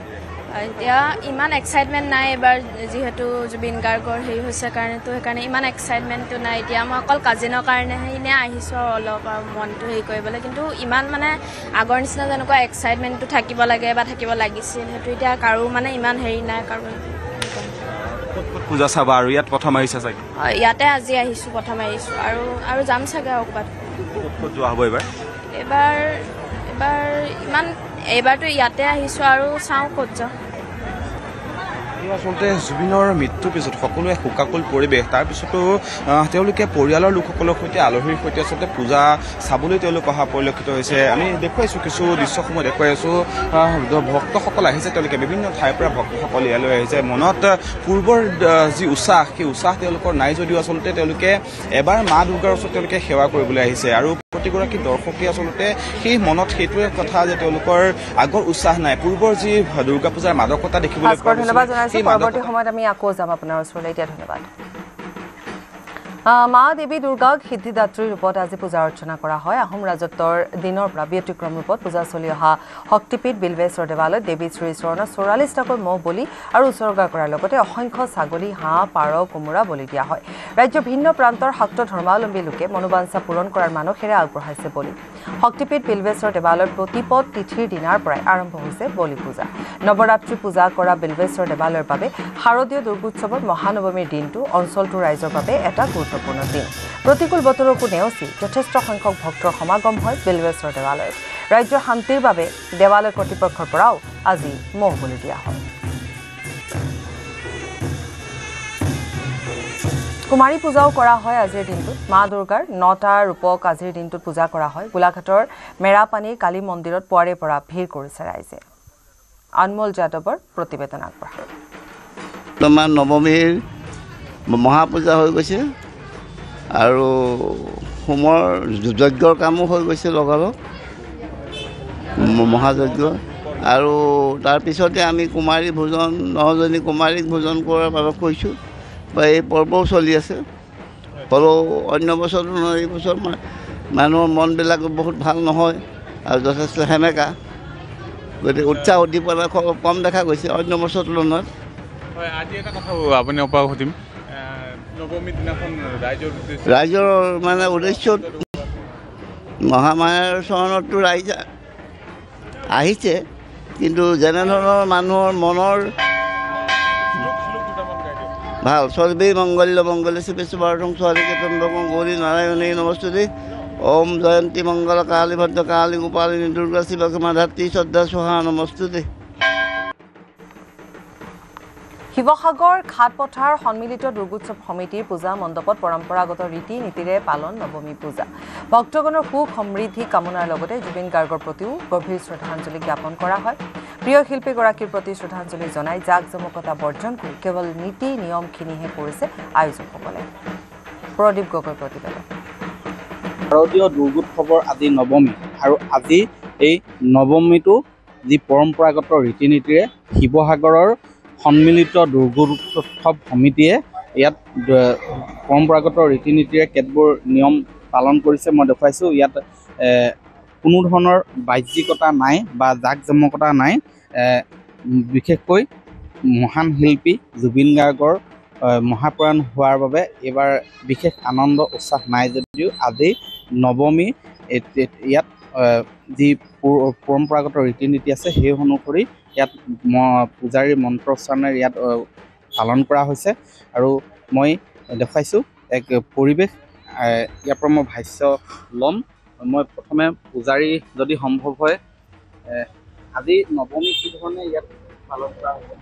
এতিয়া ইমান এক্সাইটমেণ্ট নাই এবাৰ যিহেতু জুবিন গাৰ্গৰ হেৰি হৈছে কাৰণেতো সেইকাৰণে ইমান এক্সাইটমেণ্টটো নাই এতিয়া মই অকল কাজিনৰ কাৰণেহে এনেই আহিছোঁ আৰু অলপ আৰু মনটো হেৰি কৰিবলৈ কিন্তু ইমান মানে আগৰ নিচিনা যেনেকুৱা এক্সাইটমেণ্টটো থাকিব লাগে বা থাকিব লাগিছিল সেইটো এতিয়া কাৰো মানে ইমান হেৰি নাই কাৰো পূজা চাবা আৰু ইয়াত প্ৰথম আহিছা চাগে ইয়াতে আজি আহিছোঁ প্ৰথম আহিছোঁ আৰু যাম চাগে আৰু ক'ৰবাত ক'ত যোৱা হ'ব এইবাৰতো ইয়াতে আহিছোঁ আৰু চাওঁ ক'ত যাওঁ আচলতে জুবিনৰ মৃত্যুৰ পিছত সকলোৱে শোকাকুল পৰিৱেশ তাৰপিছতো তেওঁলোকে পৰিয়ালৰ লোকসকলৰ সৈতে আলহীৰ সৈতে আচলতে পূজা চাবলৈ তেওঁলোক অহা পৰিলক্ষিত হৈছে আমি দেখুৱাইছোঁ কিছু দৃশ্যসমূহ দেখুৱাই আছোঁ ভক্তসকল আহিছে তেওঁলোকে বিভিন্ন ঠাইৰ পৰা ভক্তসকল ইয়ালৈ আহিছে মনত পূৰ্বৰ যি উৎসাহ সেই উৎসাহ তেওঁলোকৰ নাই যদিও আচলতে তেওঁলোকে এবাৰ মা দুৰ্গাৰ ওচৰত তেওঁলোকে সেৱা কৰিবলৈ আহিছে আৰু প্ৰতিগৰাকী দৰ্শকে আচলতে সেই মনত সেইটোৱে কথা যে তেওঁলোকৰ আগৰ উৎসাহ নাই পূৰ্বৰ যি দুৰ্গা পূজাৰ মাদকতা দেখিবলৈ পোৱা গৈছে পৰৱৰ্তী সময়ত আমি আকৌ যাম আপোনাৰ ওচৰলৈ এতিয়া ধন্যবাদ মা দেৱী দুৰ্গাক সিদ্ধিদাত্ৰী ৰূপত আজি পূজা অৰ্চনা কৰা হয় আহোম ৰাজত্বৰ দিনৰ পৰা ব্যতিক্ৰম ৰূপত পূজা চলি অহা শক্তিপীঠ বিল্বেশ্বৰ দেৱালয়ত দেৱী শ্ৰীচৰণৰ 44টাকৈ মহ বলি আৰু উৎসৰ্গা কৰাৰ লগতে অসংখ্য ছাগলী হাঁহ পাৰ কোমোৰা বলি দিয়া হয় ৰাজ্যৰ ভিন্ন প্ৰান্তৰ শাক্ত ধৰ্মাৱলম্বী লোকে মনোবাঞ্ছা পূৰণ কৰাৰ মানসেৰে আগবঢ়াইছে বলি শক্তিপীঠ বিল্বেশ্বৰ দেৱালয়ত প্ৰতিপদ তিথিৰ দিনাৰ পৰাই আৰম্ভ হৈছে বলি পূজা নৱৰাত্ৰি পূজা কৰা বিল্বেশ্বৰ দেৱালয়ৰ বাবে শাৰদীয় দুৰ্গোৎসৱৰ মহানৱমীৰ দিনটো অঞ্চলটোৰ ৰাইজৰ বাবে এটা গুৰুত্বপূৰ্ণ দিন প্ৰতিকূল বতৰকো নেওচি যথেষ্ট সংখ্যক ভক্তৰ সমাগম হয় বিল্বেশ্বৰ দেৱালয়ত ৰাজ্যৰ শান্তিৰ বাবে দেৱালয় কৰ্তৃপক্ষৰ পৰাও আজি মহ বলি দিয়া হয় কুমাৰী পূজাও কৰা হয় আজিৰ দিনটোত মা দুৰ্গাৰ 9টা ৰূপক আজিৰ দিনটোত পূজা কৰা হয় গোলাঘাটৰ মেৰাপানীৰ কালী মন্দিৰত পুৱাৰে পৰা ভিৰ কৰিছে ৰাইজে আনমোল যাদৱৰ প্ৰতিবেদন আগবঢ়ায় তোমাৰ নৱমীৰ মহাপূজা হৈ গৈছে আৰু হোমৰ যজ্ঞৰ কামো হৈ গৈছে লগালগ মহাযজ্ঞ আৰু তাৰপিছতে আমি কুমাৰী ভোজন 9জনী কুমাৰীক ভোজন কৰাৰ বাবে কৈছোঁ বা এই পৰ্বও চলি আছে হ'লেও অন্য বছৰ এই বছৰ মানুহৰ মনবিলাক বহুত ভাল নহয় আৰু যথেষ্ট সেমেকা গতিকে উৎসাহ উদ্দীপনা কম দেখা গৈছে অন্য বছৰ তুলনাত আজি এটা কথা আপুনি অপাৰ সুধিম নৱমীৰ দিনাখন ৰাইজৰ মানে উদ্দেশ্য মহামায়াৰ চৰণততো ৰাইজ আহিছে কিন্তু যেনেধৰণৰ মানুহৰ মনৰ ভাল সৰ্বেই মংগল্য মংগল্য শিৱে শুভাৰ্থং স্বাধিকে ত্ৰম্বকং গৌৰী নাৰায়ণী নমস্তুতে ওম জয়ন্তী মংগল কালী ভদ্ৰ কালী গোপালিনী দুৰ্গা শিৱক্ষমা ধাত্ৰী শ্ৰদ্ধা সোহা নমস্তুতে শিৱসাগৰ ঘাটপথাৰ সন্মিলিত দুৰ্গোৎসৱ সমিতিৰ পূজা মণ্ডপত পৰম্পৰাগত ৰীতি নীতিৰে পালন নৱমী পূজা ভক্তগণৰ সুখ সমৃদ্ধি কামনাৰ লগতে জুবিন গাৰ্গৰ প্ৰতিও গভীৰ শ্ৰদ্ধাঞ্জলি জ্ঞাপন কৰা হয় প্ৰিয় শিল্পীগৰাকীৰ প্ৰতি শ্ৰদ্ধাঞ্জলি জনাই জাক জমকতা বৰ্জন কৰি কেৱল নীতি নিয়মখিনিহে কৰিছে আয়োজকসকলে প্ৰদীপ গগৈ প্ৰতিবেদন শাৰদীয় দুৰ্গোৎসৱৰ আজি নৱমী আৰু আজি এই নৱমীটো যি পৰম্পৰাগত ৰীতি নীতিৰে শিৱসাগৰৰ সন্মিলিত দুৰ্গোৎসৱ সমিতিয়ে ইয়াত পৰম্পৰাগত ৰীতি নীতিৰে কেতবোৰ নিয়ম পালন কৰিছে মই দেখুৱাইছোঁ ইয়াত কোনো ধৰণৰ বাহ্যিকতা নাই বা জাক জমকতা নাই বিশেষকৈ মহান শিল্পী জুবিন গাৰ্গৰ মহাপ্ৰয়াণ হোৱাৰ বাবে এইবাৰ বিশেষ আনন্দ উৎসাহ নাই যদিও আজি নৱমী ইয়াত যি পৰম্পৰাগত ৰীতি নীতি আছে সেই অনুসৰি ইয়াত পূজাৰীৰ মন্ত্ৰোচ্চাৰণেৰে ইয়াত পালন কৰা হৈছে আৰু মই দেখুৱাইছোঁ এক পৰিৱেশ ইয়াৰ পৰা মই ভাষ্য ল'ম মই প্ৰথমে পূজাৰী যদি সম্ভৱ হয় আজি নৱমী কি ধৰণে ইয়াত পালন কৰা হৈছে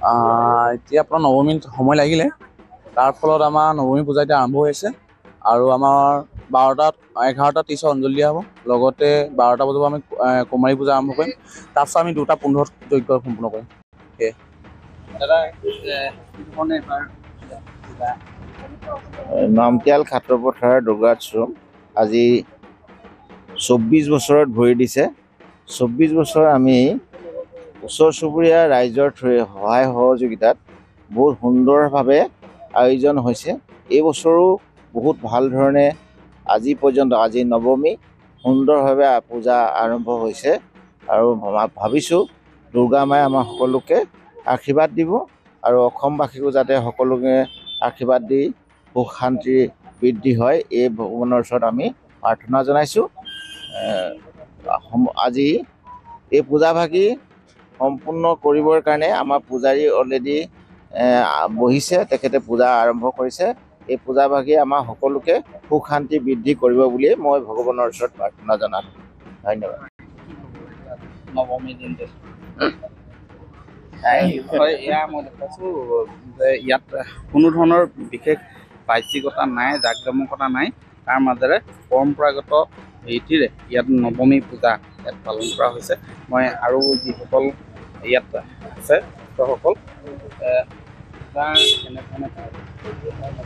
এতিয়া আপোনাৰ নৱমীত সময় লাগিলে তাৰ ফলত আমাৰ নৱমী পূজা এতিয়া আৰম্ভ হৈছে আৰু আমাৰ 11:30 অঞ্জলি দিয়া হ'ব লগতে 12টা বজাৰ পৰা আমি কুমাৰী পূজা আৰম্ভ কৰিম তাৰপিছত আমি 2:15 যজ্ঞ সম্পূৰ্ণ কৰিম নামতিয়াল খাটৰপথাৰ দুৰ্গোৎসৱ আজি 24 বছৰত ভৰি দিছে 24 বছৰ আমি ওচৰ চুবুৰীয়া ৰাইজৰ সহায় সহযোগিতাত বহুত সুন্দৰভাৱে আয়োজন হৈছে এই বছৰো বহুত ভাল ধৰণে আজি পৰ্যন্ত আজি নৱমী সুন্দৰভাৱে পূজা আৰম্ভ হৈছে আৰু ভাবিছোঁ দুৰ্গা মায়ে আমাৰ সকলোকে আশীৰ্বাদ দিব আৰু অসমবাসীকো যাতে সকলোকে আশীৰ্বাদ দি সুখ শান্তি বৃদ্ধি হয় এই ভগৱানৰ ওচৰত আমি প্ৰাৰ্থনা জনাইছোঁ আজি এই পূজাভাগি সম্পূৰ্ণ কৰিবৰ কাৰণে আমাৰ পূজাৰী অলৰেডি বহিছে, তেখেতে পূজা আৰম্ভ কৰিছে। এই পূজাভাগি আমাৰ সকলোকে সুখ শান্তি বৃদ্ধি কৰিব বুলিয়ে মই ভগৱানৰ ওচৰত প্ৰাৰ্থনা জনালোঁ। ধন্যবাদ। নৱমী দিনটো এয়া মই দেখাইছোঁ যে ইয়াত কোনো ধৰণৰ বিশেষ বাহ্যিকতা নাই, জাক জমকতা নাই। তাৰ মাজেৰে পৰম্পৰাগত ৰীতিৰে ইয়াত নৱমী পূজা ইয়াত পালন কৰা হৈছে। মই আৰু যিসকল ইয়াত আছে সকল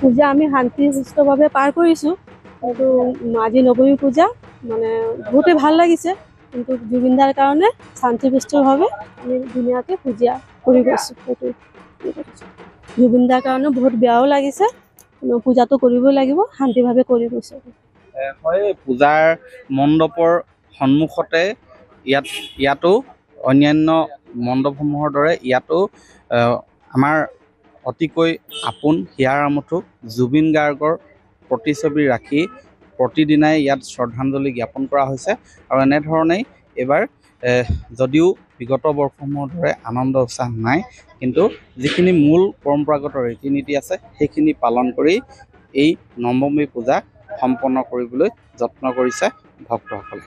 পূজা আমি শান্তি সুস্থভাৱে পাৰ কৰিছোঁ। কিন্তু আজি নৱমী পূজা মানে বহুতেই ভাল লাগিছে, কিন্তু জুবিনদাৰ কাৰণে শান্তিপুষ্টভাৱে আমি ধুনীয়াকৈ পূজা কৰি গৈছোঁ। সেইটো জুবিনদাৰ কাৰণে বহুত বেয়াও লাগিছে, পূজাটো কৰিবই লাগিব, শান্তিভাৱে কৰি গৈছোঁ। হয়, পূজাৰ মণ্ডপৰ সন্মুখতে ইয়াতো অন্যান্য মণ্ডপসমূহৰ দৰে ইয়াতো আমাৰ অতিকৈ আপোন হিয়াৰ আমঠু জুবিন গাৰ্গৰ প্ৰতিছবি ৰাখি প্ৰতিদিনাই ইয়াত শ্ৰদ্ধাঞ্জলি জ্ঞাপন কৰা হৈছে। আৰু এনেধৰণেই এইবাৰ যদিও বিগত বৰ্ষসমূহৰ দৰে আনন্দ উৎসাহ নাই, কিন্তু যিখিনি মূল পৰম্পৰাগত ৰীতি নীতি আছে সেইখিনি পালন কৰি এই নৱমী পূজা সম্পন্ন কৰিবলৈ যত্ন কৰিছে ভক্তসকলে।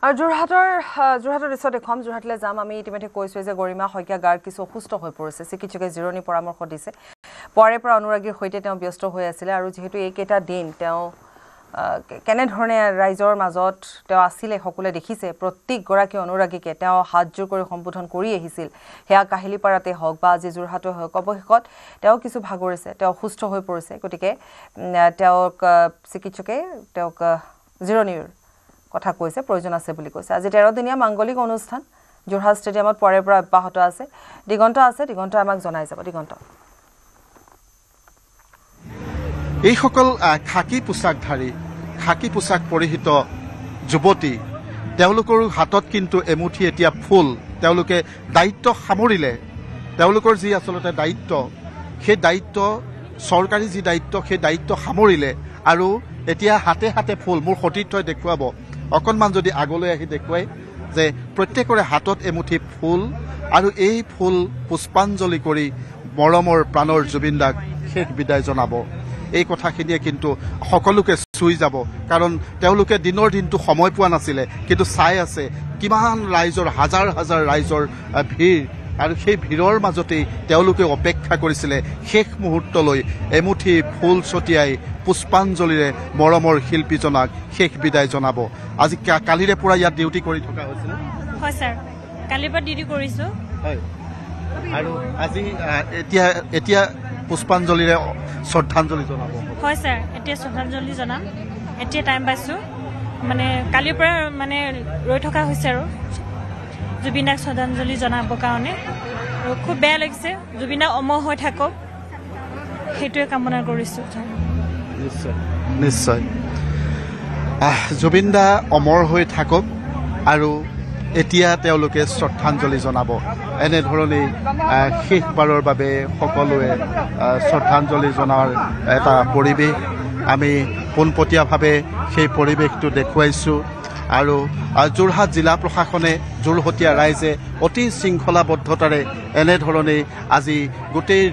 আৰু যোৰহাটৰ দৃশ্য দেখুৱাম। যোৰহাটলৈ যাম। আমি ইতিমধ্যে কৈছোঁৱে যে গৰিমা শইকীয়া গাৰ্গ কিছু অসুস্থ হৈ পৰিছে। চিকিৎসকে জিৰণি পৰামৰ্শ দিছে। পুৱাৰে পৰা অনুৰাগীৰ সৈতে তেওঁ ব্যস্ত হৈ আছিলে। আৰু যিহেতু এইকেইটা দিন তেওঁ কেনেধৰণে ৰাইজৰ মাজত তেওঁ আছিলে সকলোৱে দেখিছে। প্ৰত্যেকগৰাকী অনুৰাগীকে তেওঁ হাতযোৰ কৰি সম্বোধন কৰি আহিছিল। সেয়া কাহিলীপাৰাতে হওক বা আজি যোৰহাটে হওক, অৱশেষত তেওঁ কিছু ভাগৰিছে, তেওঁ অসুস্থ হৈ পৰিছে। গতিকে তেওঁক চিকিৎসকে তেওঁক জিৰণিৰ কথা কৈছে, প্ৰয়োজন আছে বুলি কৈছে। আজি 13 দিনীয়া মাংগলিক অনুষ্ঠান যোৰহাট ষ্টেডিয়ামত পুৱাৰে পৰা অব্যাহত আছে। দিগন্ত আমাক জনাই যাব। দিগন্ত, এইসকল খাকী পোছাকধাৰী, খাকী পোছাক পৰিহিত যুৱতী, তেওঁলোকৰ হাতত কিন্তু এমুঠি এতিয়া ফুল। তেওঁলোকে দায়িত্ব সামৰিলে। তেওঁলোকৰ যি আচলতে দায়িত্ব, সেই দায়িত্ব চৰকাৰী যি দায়িত্ব, সেই দায়িত্ব সামৰিলে। আৰু এতিয়া হাতে হাতে ফুল। মোৰ সতীৰ্থই দেখুৱাব, অকণমান যদি আগলৈ আহি দেখুৱাই যে প্ৰত্যেকৰে হাতত এমুঠি ফুল, আৰু এই ফুল পুষ্পাঞ্জলি কৰি মৰমৰ প্ৰাণৰ জুবিন দাক শেষ বিদায় জনাব। এই কথাখিনিয়ে কিন্তু সকলোকে চুই যাব। কাৰণ তেওঁলোকে দিনৰ দিনটো সময় পোৱা নাছিলে, কিন্তু চাই আছে কিমান ৰাইজৰ, হাজাৰ হাজাৰ ৰাইজৰ ভিৰ। আৰু সেই ভিৰৰ মাজতেই তেওঁলোকে অপেক্ষা কৰিছিলে শেষ মুহূৰ্তলৈ এমুঠি ফুল ছটিয়াই পুষ্পাঞ্জলিৰে মৰমৰ শিল্পীজনাক শেষ বিদায় জনাব। আজি কালিৰে পৰা ইয়াত ডিউটি কৰি থকা হৈছিলে। হয় ছাৰ, কালিৰ পৰা ডিউটি কৰিছোঁ। হয়, আৰু আজি এতিয়া পুষ্পাঞ্জলিৰে শ্ৰদ্ধাঞ্জলি জনাব। হয় ছাৰ, এতিয়া শ্ৰদ্ধাঞ্জলি জনাম। এতিয়া টাইম পাইছোঁ, মানে কালিৰ পৰা মানে ৰৈ থকা হৈছে আৰু জুবিন দাক শ্ৰদ্ধাঞ্জলি জনাবৰ কাৰণে। আৰু খুব বেয়া লাগিছে, জুবিন দাক অমৰ হৈ থাকক, সেইটোৱে কামনা কৰিছোঁ। নিশ্চয় জুবিন দা অমৰ হৈ থাকক। আৰু এতিয়া তেওঁলোকে শ্ৰদ্ধাঞ্জলি জনাব। এনেধৰণেই শেষবাৰৰ বাবে সকলোৱে শ্ৰদ্ধাঞ্জলি জনাৰ এটা পৰিৱেশ আমি পোনপটীয়াভাৱে সেই পৰিৱেশটো দেখুৱাইছোঁ। আৰু যোৰহাট জিলা প্ৰশাসনে, যোৰহটীয়া ৰাইজে অতি শৃংখলাবদ্ধতাৰে এনেধৰণেই আজি গোটেই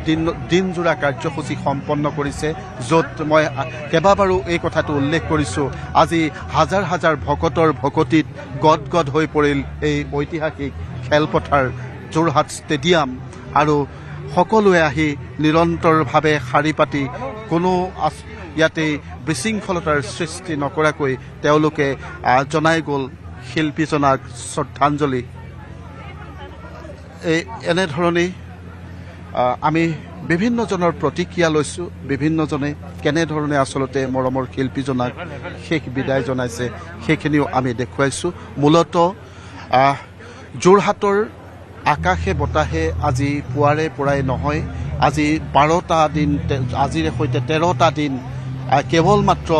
দিনজোৰা কাৰ্যসূচী সম্পন্ন কৰিছে। য'ত মই কেইবাবাৰো এই কথাটো উল্লেখ কৰিছোঁ, আজি হাজাৰ হাজাৰ ভকতৰ ভকতিত গদগদ হৈ পৰিল এই ঐতিহাসিক খেলপথাৰ যোৰহাট ষ্টেডিয়াম। আৰু সকলোৱে আহি নিৰন্তৰভাৱে শাৰী পাতি কোনো ইয়াতে বিশৃংখলতাৰ সৃষ্টি নকৰাকৈ তেওঁলোকে জনাই গ'ল শিল্পীজনাক শ্ৰদ্ধাঞ্জলি। এনেধৰণেই আমি বিভিন্নজনৰ প্ৰতিক্ৰিয়া লৈছোঁ, বিভিন্নজনে কেনেধৰণে আচলতে মৰমৰ শিল্পীজনাক শেষ বিদায় জনাইছে সেইখিনিও আমি দেখুৱাইছোঁ। মূলতঃ যোৰহাটৰ আকাশে বতাহে আজি পুৱাৰে পৰাই নহয়, আজি 12টা দিন, আজিৰে সৈতে 13টা দিন কেৱল মাত্ৰ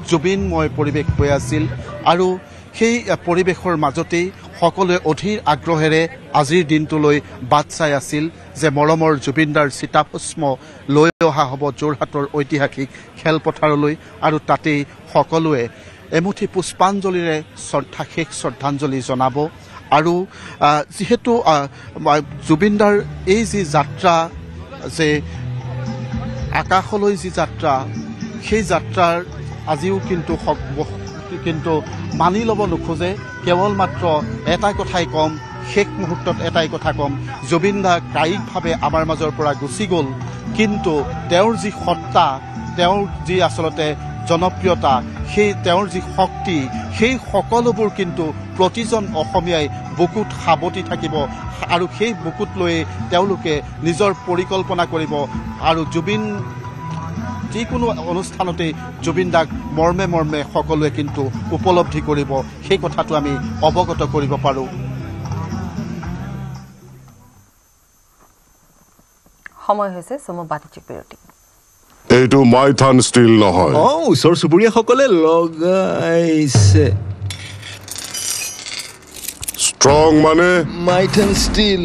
জুবিনময় পৰিৱেশ হৈ আছিল। আৰু সেই পৰিৱেশৰ মাজতেই সকলোৱে অধীৰ আগ্ৰহেৰে আজিৰ দিনটোলৈ বাট চাই আছিল যে মৰমৰ জুবিনদাৰ চিতাভস্ম লৈ অহা হ'ব যোৰহাটৰ ঐতিহাসিক খেলপথাৰলৈ আৰু তাতেই সকলোৱে এমুঠি পুষ্পাঞ্জলিৰে শেষ শ্ৰদ্ধাঞ্জলি জনাব আৰু যিহেতু জুবিনদাৰ এই যি যাত্ৰা যে আকাশলৈ যি যাত্ৰা সেই যাত্ৰাৰ আজিও কিন্তু মানি ল'ব নোখোজে কেৱল মাত্ৰ এটাই কথাই ক'ম শেষ মুহূৰ্তত এটাই কথা ক'ম জুবিন দা কায়িকভাৱে আমাৰ মাজৰ পৰা গুচি গ'ল কিন্তু তেওঁৰ যি সত্তা তেওঁৰ যি আচলতে জনপ্ৰিয়তা সেই তেওঁৰ যি শক্তি সেই সকলোবোৰ কিন্তু প্ৰতিজন অসমীয়াই বুকুত সাৱটি থাকিব আৰু সেই বুকুত লৈ তেওঁলোকে নিজৰ পৰিকল্পনা কৰিব আৰু জুবিন যিকোনো অনুষ্ঠানতেই জুবিন দাক মৰ্মে মৰ্মে সকলোৱে কিন্তু উপলব্ধি কৰিব সেই কথাটো আমি অৱগত কৰিব পাৰোঁ সময় হৈছে চমু বাণিজ্যিক বিৰতি এইটো মাইথান ষ্টিল নহয় ওচৰ চুবুৰীয়াসকলে লগাইছে ষ্ট্ৰং মানে মাইথান ষ্টিল